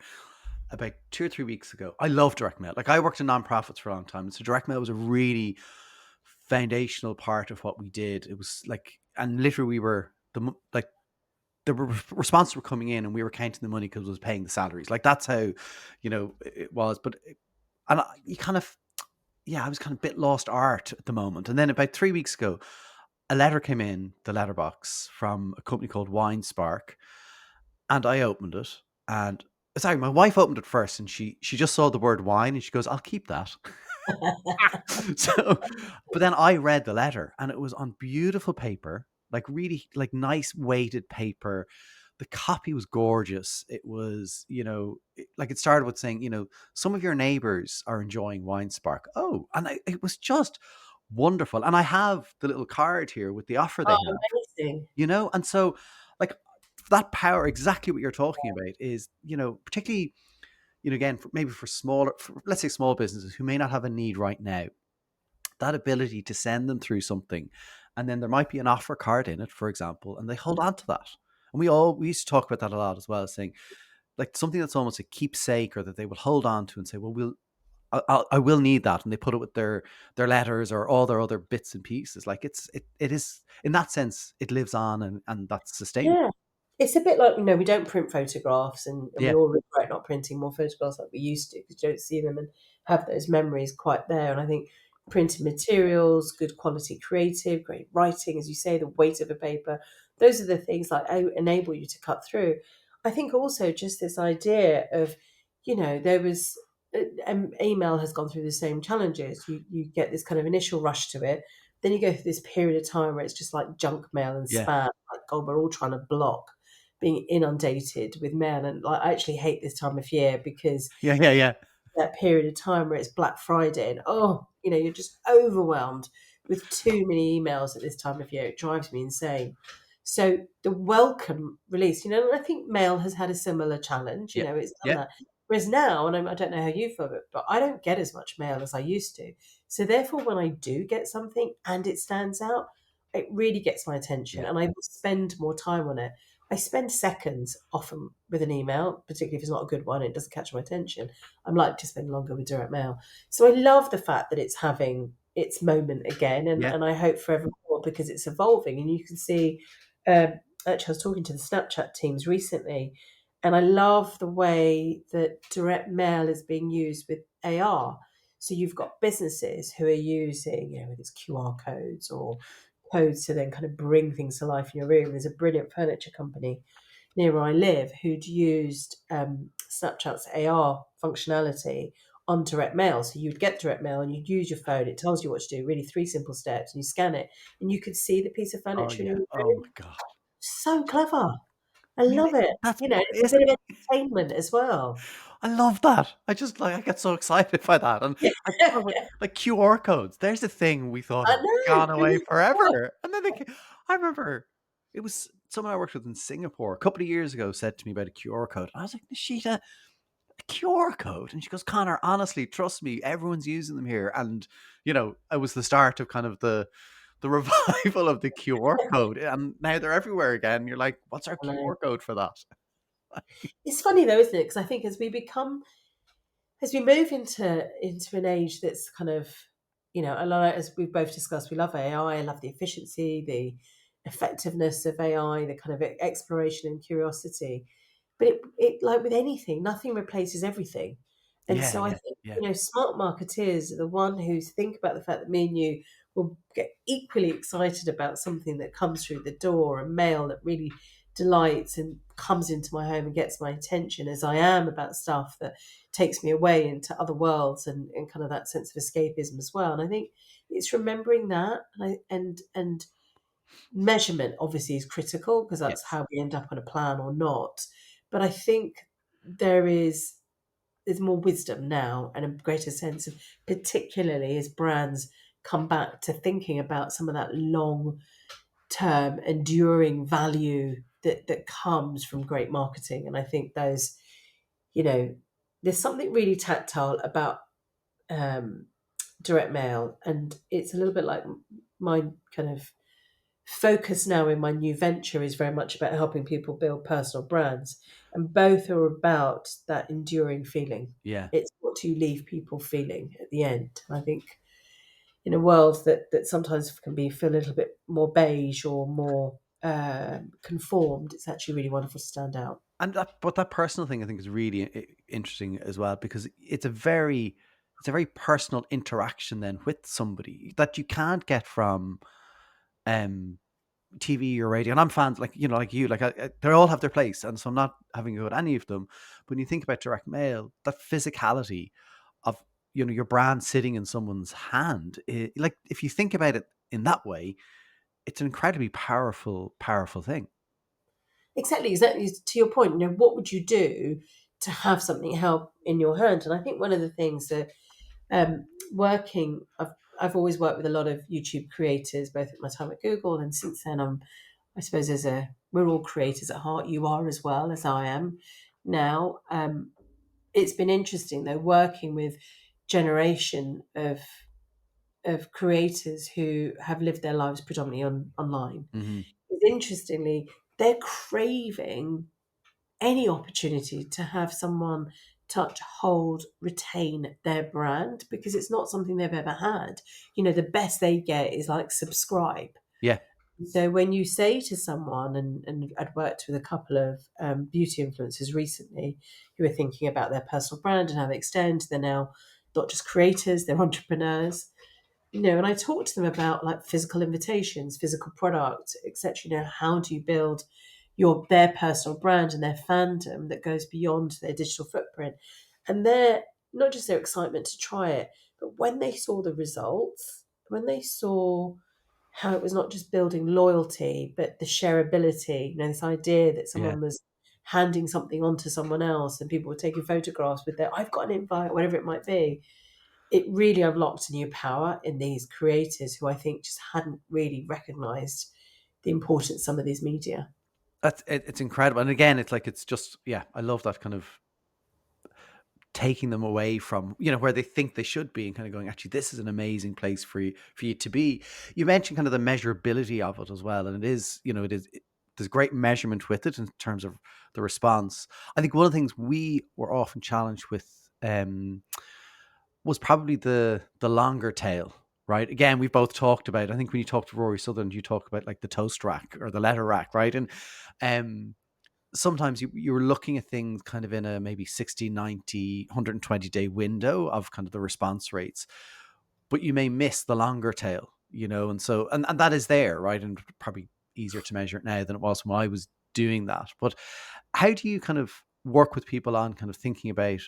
about 2 or 3 weeks ago. I love direct mail. Like I worked in nonprofits for a long time. So direct mail was a really foundational part of what we did. It was like, and literally we were like the responses were coming in, and we were counting the money because it was paying the salaries. Like that's how, it was. But you kind of, yeah, I was kind of bit lost art at the moment. And then about 3 weeks ago, a letter came in the letterbox from a company called Wine Spark, and I opened it. And sorry, my wife opened it first, and she just saw the word wine, and she goes, "I'll keep that." So, but then I read the letter, and it was on beautiful paper, like really like nice weighted paper. The copy was gorgeous. It was, like it started with saying, some of your neighbors are enjoying Wine Spark. Oh, and it was just wonderful. And I have the little card here with the offer they Oh, have, amazing. and so like that power, exactly what you're talking about, is, particularly, again, maybe for smaller, let's say small businesses who may not have a need right now, that ability to send them through something, and then there might be an offer card in it, for example, and they hold on to that. And we used to talk about that a lot as well, saying like something that's almost a keepsake, or that they will hold on to and say, well, I will need that, and they put it with their letters or all their other bits and pieces. Like it is, in that sense, it lives on, and that's sustainable. Yeah. It's a bit like, we don't print photographs, and we Yeah, all regret not printing more photographs like we used to, because you don't see them and have those memories quite there. And I think printed materials, good quality creative, great writing, as you say, the weight of a paper, those are the things that enable you to cut through. I think also just this idea of, there was, email has gone through the same challenges. You get this kind of initial rush to it, then you go through this period of time where it's just like junk mail and yeah, spam, like, God, we're all trying to block being inundated with mail. And like, I actually hate this time of year, because yeah, yeah, yeah, that period of time where it's Black Friday, and you're just overwhelmed with too many emails at this time of year. It drives me insane. So the welcome release, and I think mail has had a similar challenge. yeah, It's done yeah, that. Whereas now, and I don't know how you feel, but I don't get as much mail as I used to. So therefore, when I do get something and it stands out, it really gets my attention, yeah, and I will spend more time on it. I spend seconds often with an email, particularly if it's not a good one and it doesn't catch my attention. I'm likely to spend longer with direct mail. So I love the fact that it's having its moment again, yeah, and I hope for evermore, because it's evolving. And you can see, actually, I was talking to the Snapchat teams recently, and I love the way that direct mail is being used with AR. So you've got businesses who are using, whether it's QR codes or codes to then kind of bring things to life in your room. There's a brilliant furniture company near where I live who'd used Snapchat's AR functionality on direct mail. So you'd get direct mail and you'd use your phone. It tells you what to do, really 3 simple steps, and you scan it, and you could see the piece of oh furniture in yeah, your oh my room. god. So clever. I I mean, love it. that's It's a isn't bit of entertainment as well. I love that. I just like I get so excited by that, and like like QR codes. There's a thing we thought I had know. gone away forever, and then I remember it was someone I worked with in Singapore a couple of years ago said to me about a QR code, and I was like, Nishita, a QR code, and she goes, Connor, honestly, trust me, everyone's using them here, and it was the start of kind of the revival of the QR code, and now they're everywhere again. You're like, what's our I know. QR code for that? It's funny though, isn't it? Because I think as we move into an age that's kind of, a lot, as we've both discussed, we love AI. I love the efficiency, the effectiveness of AI, the kind of exploration and curiosity. But it like with anything, nothing replaces everything. And Yeah, so I yeah, think, yeah, smart marketeers are the one who think about the fact that me and you will get equally excited about something that comes through the door, a mail that really delights and comes into my home and gets my attention, as I am about stuff that takes me away into other worlds, and kind of that sense of escapism as well. And I think it's remembering that, and measurement obviously is critical, because that's yes, how we end up on a plan or not. But I think there's more wisdom now, and a greater sense of, particularly as brands come back to thinking about some of that long term enduring value that comes from great marketing. And I think you know there's something really tactile about um, direct mail, and it's a little bit like my kind of focus now in my new venture is very much about helping people build personal brands, and both are about that enduring feeling. yeah. It's what you leave people feeling at the end. And I think in a world that sometimes can be feel a little bit more beige or more conformed, it's actually really wonderful to stand out. And that personal thing I think is really interesting as well, because it's a very personal interaction then with somebody that you can't get from um TV or radio. And I'm fans, like, you know, like you, like they all have their place, and so I'm not having a go at any of them. But when you think about direct mail, that physicality of, you know, your brand sitting in someone's hand, like if you think about it in that way, it's an incredibly powerful thing. Exactly. To your point, what would you do to have something held in your hand? And I think one of the things that working, I've always worked with a lot of YouTube creators, both at my time at Google and since then. I suppose we're all creators at heart. You are as well as I am now. It's been interesting though working with generation of creators who have lived their lives predominantly online. Hmm. Interestingly, they're craving any opportunity to have someone touch, hold, retain their brand because it's not something they've ever had. The best they get is like subscribe. Yeah, So when you say to someone, and I'd worked with a couple of beauty influencers recently who are thinking about their personal brand and how they extend, they're now not just creators, they're entrepreneurs. And I talk to them about like physical invitations, physical product, etc. How do you build their personal brand and their fandom that goes beyond their digital footprint? And their not just their excitement to try it, but when they saw the results, when they saw how it was not just building loyalty, but the shareability, this idea that yeah. someone was handing something on to someone else and people were taking photographs with I've got an invite, whatever it might be. It really unlocked a new power in these creators who I think just hadn't really recognized the importance of some of these media. It's incredible. And again, it's like, it's just, yeah, I love that kind of taking them away from, you know, where they think they should be, and kind of going, actually, this is an amazing place for you to be. You mentioned kind of the measurability of it as well, and it is, you know, there's great measurement with it in terms of the response. I think one of the things we were often challenged with was probably the longer tail. Right. Again, we've both talked about, I think when you talk to Rory Sutherland, you talk about like the toast rack or the letter rack, right? And sometimes you were looking at things kind of in a maybe 60, 90, 120-day window of kind of the response rates, but you may miss the longer tail, you know, and so, and that is there, right? And probably easier to measure it now than it was when I was doing that. But how do you kind of work with people on kind of thinking about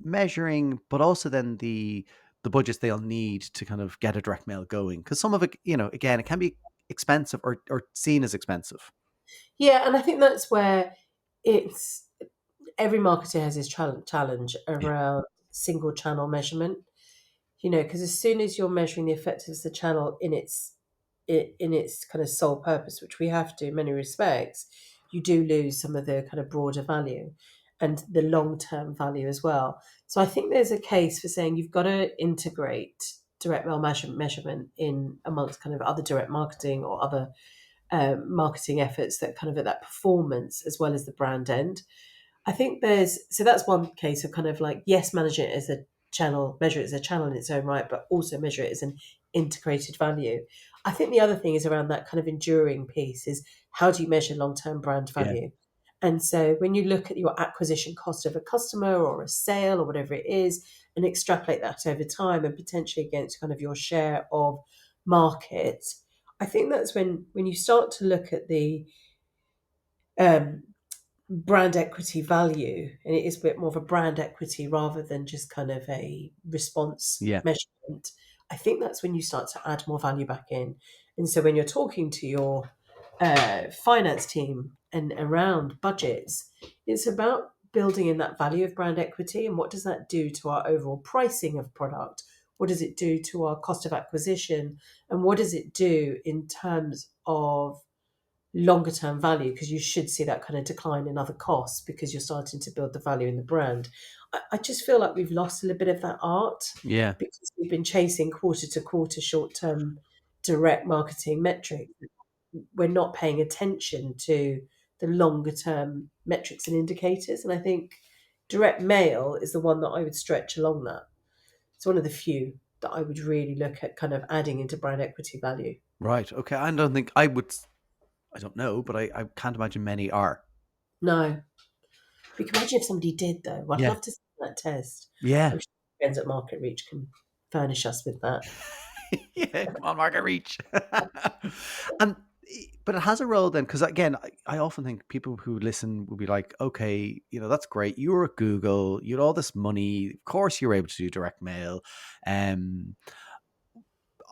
measuring, but also then the budgets they'll need to kind of get a direct mail going? Because some of it, you know, again, it can be expensive or seen as expensive. Yeah, and I think that's where it's every marketer has his challenge Yeah. around single channel measurement. Because as soon as you're measuring the effectiveness of the channel in its kind of sole purpose, which we have to in many respects, you do lose some of the kind of broader value and the long term value as well. So I think there's a case for saying you've got to integrate direct mail measurement in amongst kind of other direct marketing or other marketing efforts that kind of at that performance as well as the brand end. I think that's one case of kind of like, yes, manage it as a channel, measure it as a channel in its own right, but also measure it as an integrated value. I think the other thing is around that kind of enduring piece is how do you measure long-term brand Yeah. value? And so when you look at your acquisition cost of a customer or a sale or whatever it is, and extrapolate that over time and potentially against kind of your share of market, I think that's when you start to look at the um, brand equity value, and it is a bit more of a brand equity rather than just kind of a response Yeah. measurement. I think that's when you start to add more value back in. And so when you're talking to your finance team and around budgets, it's about building in that value of brand equity and what does that do to our overall pricing of product? What does it do to our cost of acquisition? And what does it do in terms of longer term value, because you should see that kind of decline in other costs because you're starting to build the value in the brand. I just feel like we've lost a little bit of that art Yeah. because we've been chasing quarter to quarter short term direct marketing metrics. We're not paying attention to the longer term metrics and indicators. And I think direct mail is the one that I would stretch along that. It's one of the few that I would really look at kind of adding into brand equity value. Right. Okay. I don't think I would I don't know, but I can't imagine many are. No. We can imagine if somebody did, though. I'd Yeah. love to see that test. Yeah. I'm sure friends at Market Reach can furnish us with that. Yeah, come on, market reach. and but it has a role then, because again, I often think people who listen will be like, okay, that's great. You were at Google, you had all this money, of course you were able to do direct mail. Um,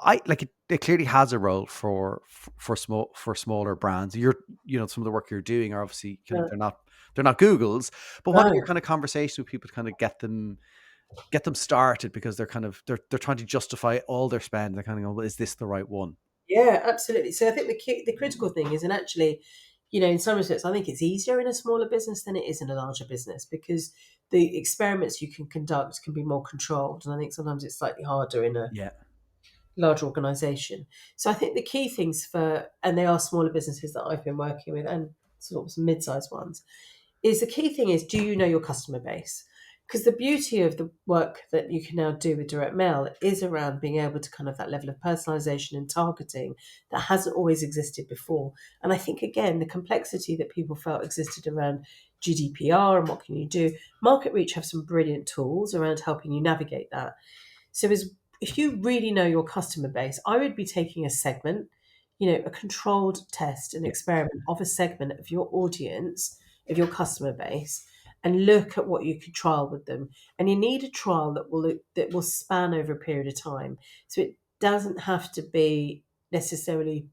I like it clearly has a role for smaller brands. Some of the work you're doing are obviously kind of Yeah. they're not Google's, but what are No. your kind of conversations with people to kind of get them started, because they're trying to justify all their spend. They're kind of going, well, is this the right one? Yeah, absolutely. So I think the critical thing is, and actually, in some respects, I think it's easier in a smaller business than it is in a larger business because the experiments you can conduct can be more controlled. And I think sometimes it's slightly harder in a Yeah. large organization. So I think the key things and they are smaller businesses that I've been working with and sort of some mid-sized ones, is the key thing is, do you know your customer base? Because the beauty of the work that you can now do with direct mail is around being able to kind of that level of personalization and targeting that hasn't always existed before. And I think, again, the complexity that people felt existed around GDPR and what can you do, Market Reach have some brilliant tools around helping you navigate that. So if you really know your customer base, I would be taking a segment, a controlled test, an Yeah. experiment of a segment of your audience, of your customer base, and look at what you could trial with them. And you need a trial that will span over a period of time. So it doesn't have to be necessarily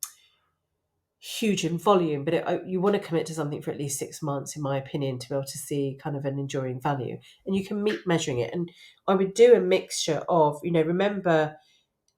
huge in volume, but you want to commit to something for at least 6 months, in my opinion, to be able to see kind of an enduring value. And you can meet measuring it. And I would do a mixture of, remember,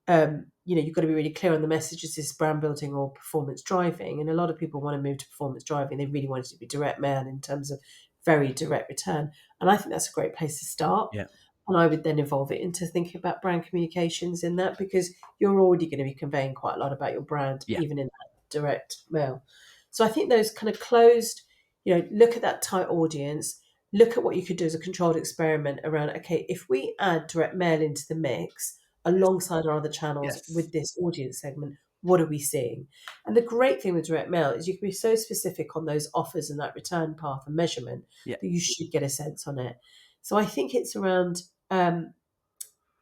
you've got to be really clear on the message. Is this brand building or performance driving? And a lot of people want to move to performance driving. They really want it to be direct mail in terms of very direct return. And I think that's a great place to start. Yeah. And I would then evolve it into thinking about brand communications in that, because you're already going to be conveying quite a lot about your brand, Yeah. even in that direct mail. So I think those kind of closed, look at that tight audience, look at what you could do as a controlled experiment around, okay, if we add direct mail into the mix alongside our other channels Yes. with this audience segment, what are we seeing? And the great thing with direct mail is you can be so specific on those offers and that return path and measurement Yeah. that you should get a sense on it. So I think it's around um,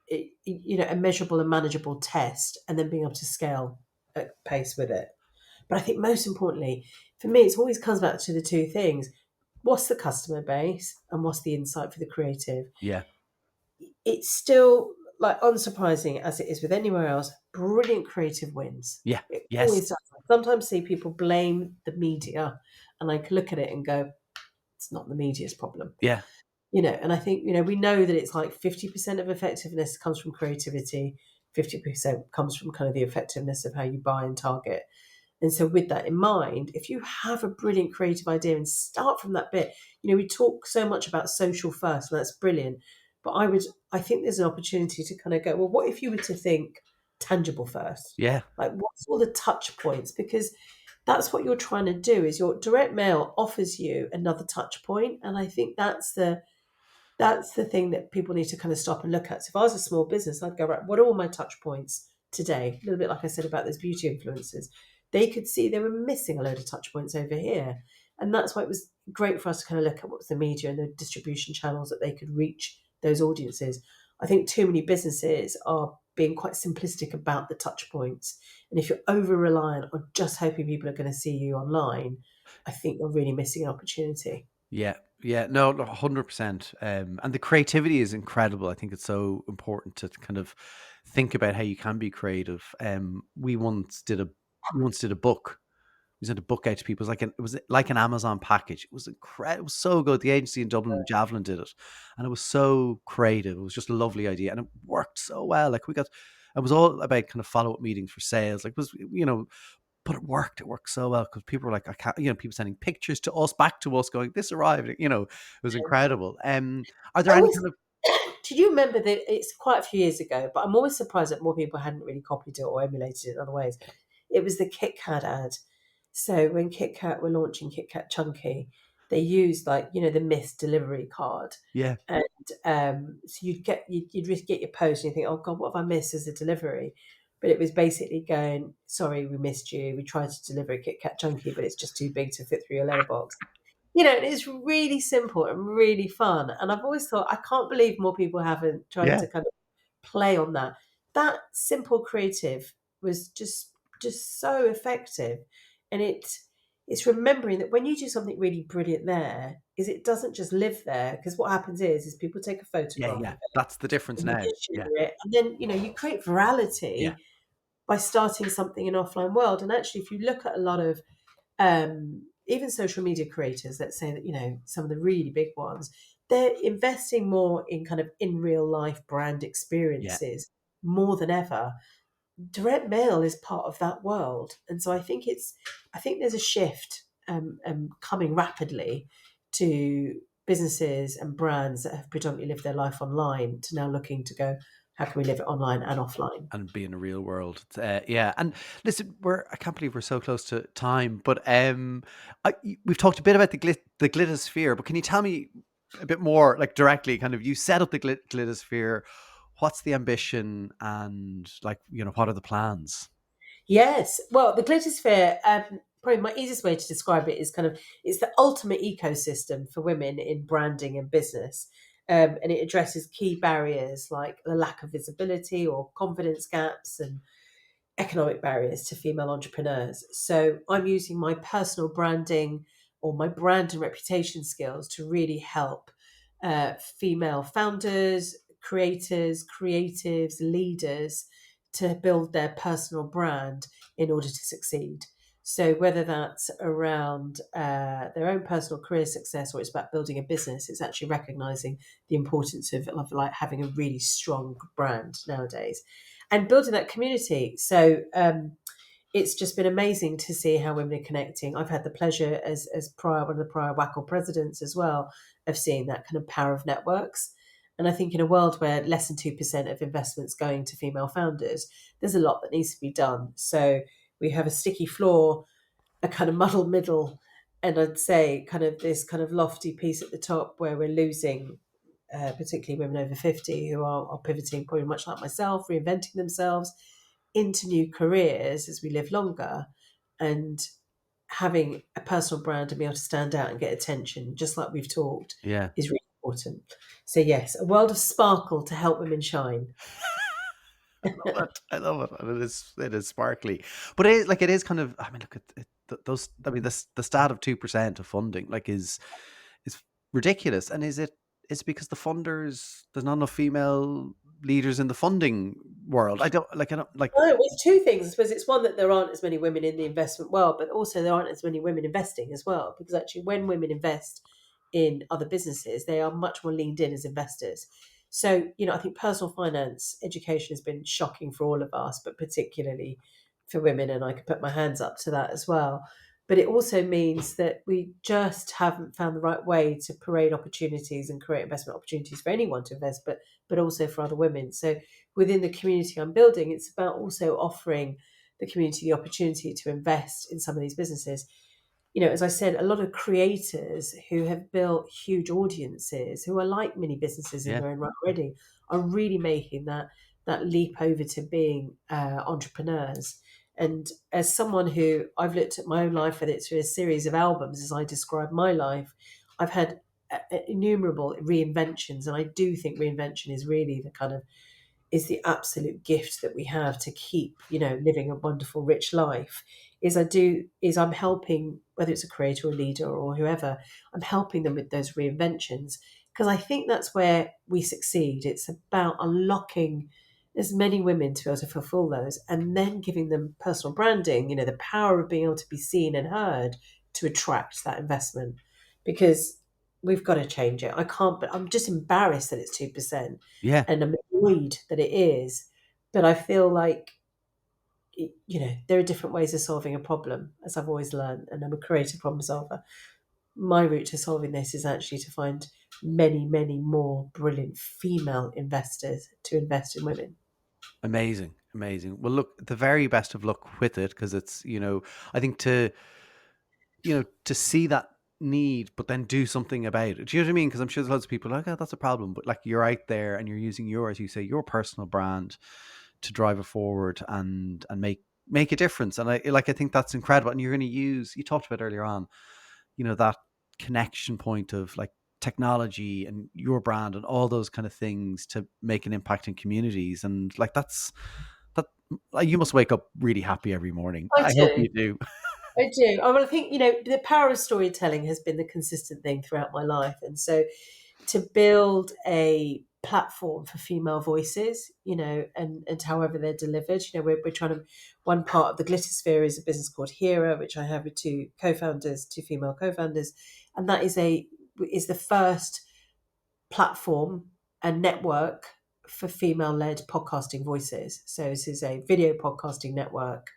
a measurable and manageable test, and then being able to scale at pace with it. But I think most importantly, for me, it always comes back to the two things: what's the customer base, and what's the insight for the creative. Yeah. It's still, like, unsurprising as it is with anywhere else, brilliant creative wins. Yeah. It always Yes. does. I sometimes see people blame the media, and I look at it and go, it's not the media's problem. Yeah. And I think, we know that it's like 50% of effectiveness comes from creativity, 50% comes from kind of the effectiveness of how you buy and target. And so, with that in mind, if you have a brilliant creative idea and start from that bit, we talk so much about social first, and that's brilliant. But I think there's an opportunity to kind of go, well, what if you were to think tangible first? Yeah. Like, what's all the touch points? Because that's what you're trying to do. Is your direct mail offers you another touch point, and I think that's the thing that people need to kind of stop and look at. So if I was a small business, I'd go, right, what are all my touch points today? A little bit like I said about those beauty influencers. They could see they were missing a load of touch points over here. And that's why it was great for us to kind of look at what was the media and the distribution channels that they could reach those audiences. I think too many businesses are being quite simplistic about the touch points. And if you're over reliant on just hoping people are going to see you online, I think you're really missing an opportunity. Yeah. Yeah. No, 100%. And the creativity is incredible. I think it's so important to kind of think about how you can be creative. We once did a book. We sent a book out to people. It was like an Amazon package. It was incredible. It was so good. The agency in Dublin, Javelin, did it, and it was so creative. It was just a lovely idea, and it worked so well. Like we got, it was all about kind of follow up meetings for sales. Like it was, but it worked. It worked so well because people were like, I can't, people sending pictures to us, back to us, going, this arrived. It was incredible. Are there I any always kind of Did you remember that it's quite a few years ago, but I'm always surprised that more people hadn't really copied it or emulated it in other ways. It was the KitKat ad. So when KitKat were launching KitKat Chunky, they used, like, the missed delivery card. yeah, And so you'd just get your post and you think, oh God, what have I missed as a delivery? but it was basically going, sorry, we missed you. We tried to deliver a Kit Kat chunky, but it's just too big to fit through your letterbox. And it's really simple and really fun. And I've always thought, I can't believe more people haven't tried Yeah. to kind of play on that. That simple creative was just so effective. And it's remembering that when you do something really brilliant there, is it doesn't just live there. Because what happens is people take a Yeah. photograph Yeah. of it That's the difference and you now. just Yeah. share it. And then, you create Yeah. virality by starting something in offline world. And actually, if you look at a lot of even social media creators, let's say that, some of the really big ones, they're investing more in kind of in real life brand Yeah. experiences more than ever. Direct mail is part of that world. And so I think there's a shift coming rapidly to businesses and brands that have predominantly lived their life online to now looking to go, how can we live it online and offline? And be in the real world. Yeah. And listen, I can't believe we're so close to time, but we've talked a bit about the Glittersphere, but can you tell me a bit more, like directly, kind of, you set up the Glittersphere, what's the ambition, and like, what are the plans? Yes. Well, the Glittersphere, probably my easiest way to describe it is kind of it's the ultimate ecosystem for women in branding and business. And it addresses key barriers like the lack of visibility or confidence gaps and economic barriers to female entrepreneurs. So I'm using my personal branding or my brand and reputation skills to really help female founders, creators, creatives, leaders to build their personal brand in order to succeed. So whether that's around their own personal career success or it's about building a business, it's actually recognizing the importance of like having a really strong brand nowadays and building that community. So it's just been amazing to see how women are connecting. I've had the pleasure as one of the prior WACL presidents as well of seeing that kind of power of networks. And I think in a world where less than 2% of investments going to female founders, there's a lot that needs to be done. So we have a sticky floor, a kind of muddled middle, and I'd say kind of this kind of lofty piece at the top where we're losing particularly women over 50 who are pivoting probably much like myself, reinventing themselves into new careers as we live longer and having a personal brand and be able to stand out and get attention, just like we've talked, Yeah. is really important. So yes, a world of sparkle to help women shine. Love it. I love it. And it is sparkly. But it is kind of, I mean, look at it, those, I mean, the stat of 2% of funding, like, is ridiculous. And is it because the funders, there's not enough female leaders in the funding world? I don't like. No, it's two things. I suppose it's one that there aren't as many women in the investment world, but also there aren't as many women investing as well. Because actually, when women invest in other businesses, they are much more leaned in as investors. So, I think personal finance education has been shocking for all of us, but particularly for women. And I can put my hands up to that as well. But it also means that we just haven't found the right way to parade opportunities and create investment opportunities for anyone to invest, but also for other women. So within the community I'm building, it's about also offering the community the opportunity to invest in some of these businesses. As I said, a lot of creators who have built huge audiences, who are like mini businesses in Yeah. their own right already, are really making that leap over to being entrepreneurs. And as someone who I've looked at my own life, whether it's through a series of albums, as I describe my life, I've had innumerable reinventions, and I do think reinvention is really the kind of is the absolute gift that we have to keep, living a wonderful, rich life. I'm helping, whether it's a creator or leader or whoever, I'm helping them with those reinventions because I think that's where we succeed. It's about unlocking as many women to be able to fulfill those and then giving them personal branding, the power of being able to be seen and heard to attract that investment because we've got to change it. I can't, but I'm just embarrassed that it's 2%, Yeah. and I'm annoyed that it is. But I feel like, there are different ways of solving a problem, as I've always learned, and I'm a creative problem solver. My route to solving this is actually to find many, many more brilliant female investors to invest in women. Amazing. Amazing. Well, look, the very best of luck with it, because it's, I think to see that need, but then do something about it. Do you know what I mean? Because I'm sure there's lots of people like, oh, that's a problem. But like, you're out there and you're using your, as you say, your personal brand to drive it forward and make a difference. And I think that's incredible. And you're going to use, you talked about earlier on, that connection point of like technology and your brand and all those kind of things to make an impact in communities. And like that you must wake up really happy every morning. I I hope do. you do. I do. I think, the power of storytelling has been the consistent thing throughout my life. And so to build a platform for female voices, and however they're delivered, we're trying to, one part of the Glittersphere is a business called Hera, which I have with two female co-founders. And that is the first platform and network for female-led podcasting voices. So this is a video podcasting network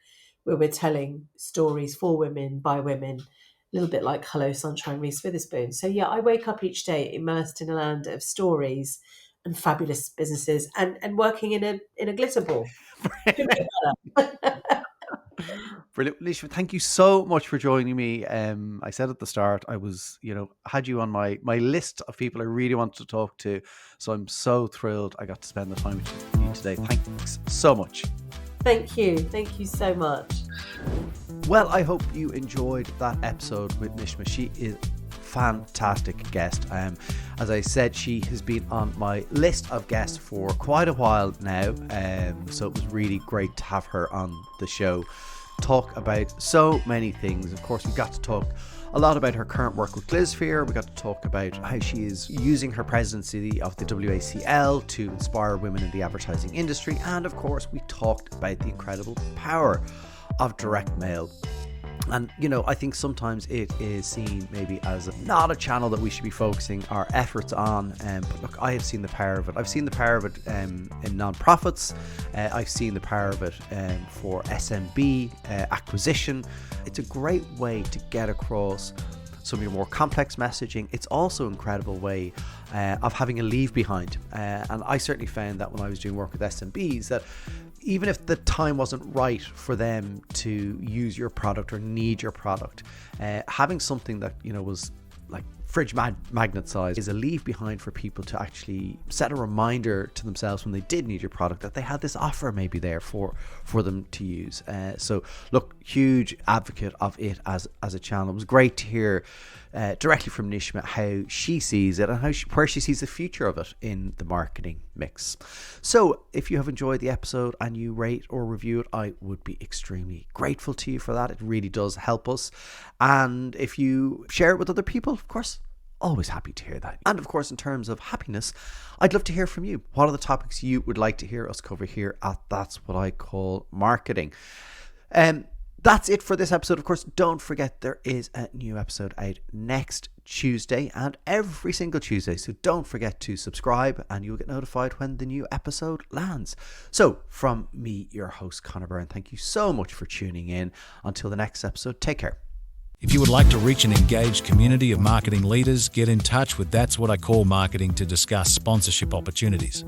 where we're telling stories for women, by women, a little bit like Hello Sunshine Reese Witherspoon. So yeah, I wake up each day immersed in a land of stories and fabulous businesses and working in a glitter ball. Could be better. Brilliant. Nishma, thank you so much for joining me. I said at the start, I was, had you on my list of people I really wanted to talk to. So I'm so thrilled I got to spend the time with you today. Thanks so much. Thank you. Thank you so much. Well, I hope you enjoyed that episode with Nishma. She is a fantastic guest. As I said, she has been on my list of guests for quite a while now. So it was really great to have her on the show. Talk about so many things. Of course, we got to talk a lot about her current work with Glittersphere. We got to talk about how she is using her presidency of the WACL to inspire women in the advertising industry. And of course, we talked about the incredible power of direct mail. And, I think sometimes it is seen maybe as not a channel that we should be focusing our efforts on. But look, I have seen the power of it. I've seen the power of it in non-profits. I've seen the power of it for SMB acquisition. It's a great way to get across some of your more complex messaging. It's also an incredible way of having a leave behind. And I certainly found that when I was doing work with SMBs, that even if the time wasn't right for them to use your product or need your product, having something that, was like fridge magnet size is a leave behind for people to actually set a reminder to themselves when they did need your product that they had this offer maybe there for them to use. So look, huge advocate of it as a channel. It was great to hear directly from Nishma how she sees it and where she sees the future of it in the marketing mix. So if you have enjoyed the episode and you rate or review it, I would be extremely grateful to you for that. It really does help us. And if you share it with other people, of course, always happy to hear that. And of course, in terms of happiness, I'd love to hear from you. What are the topics you would like to hear us cover here at That's What I Call Marketing? That's it for this episode. Of course, don't forget there is a new episode out next Tuesday and every single Tuesday. So don't forget to subscribe and you'll get notified when the new episode lands. So from me, your host, Conor Byrne, thank you so much for tuning in. Until the next episode, take care. If you would like to reach an engaged community of marketing leaders, get in touch with That's What I Call Marketing to discuss sponsorship opportunities.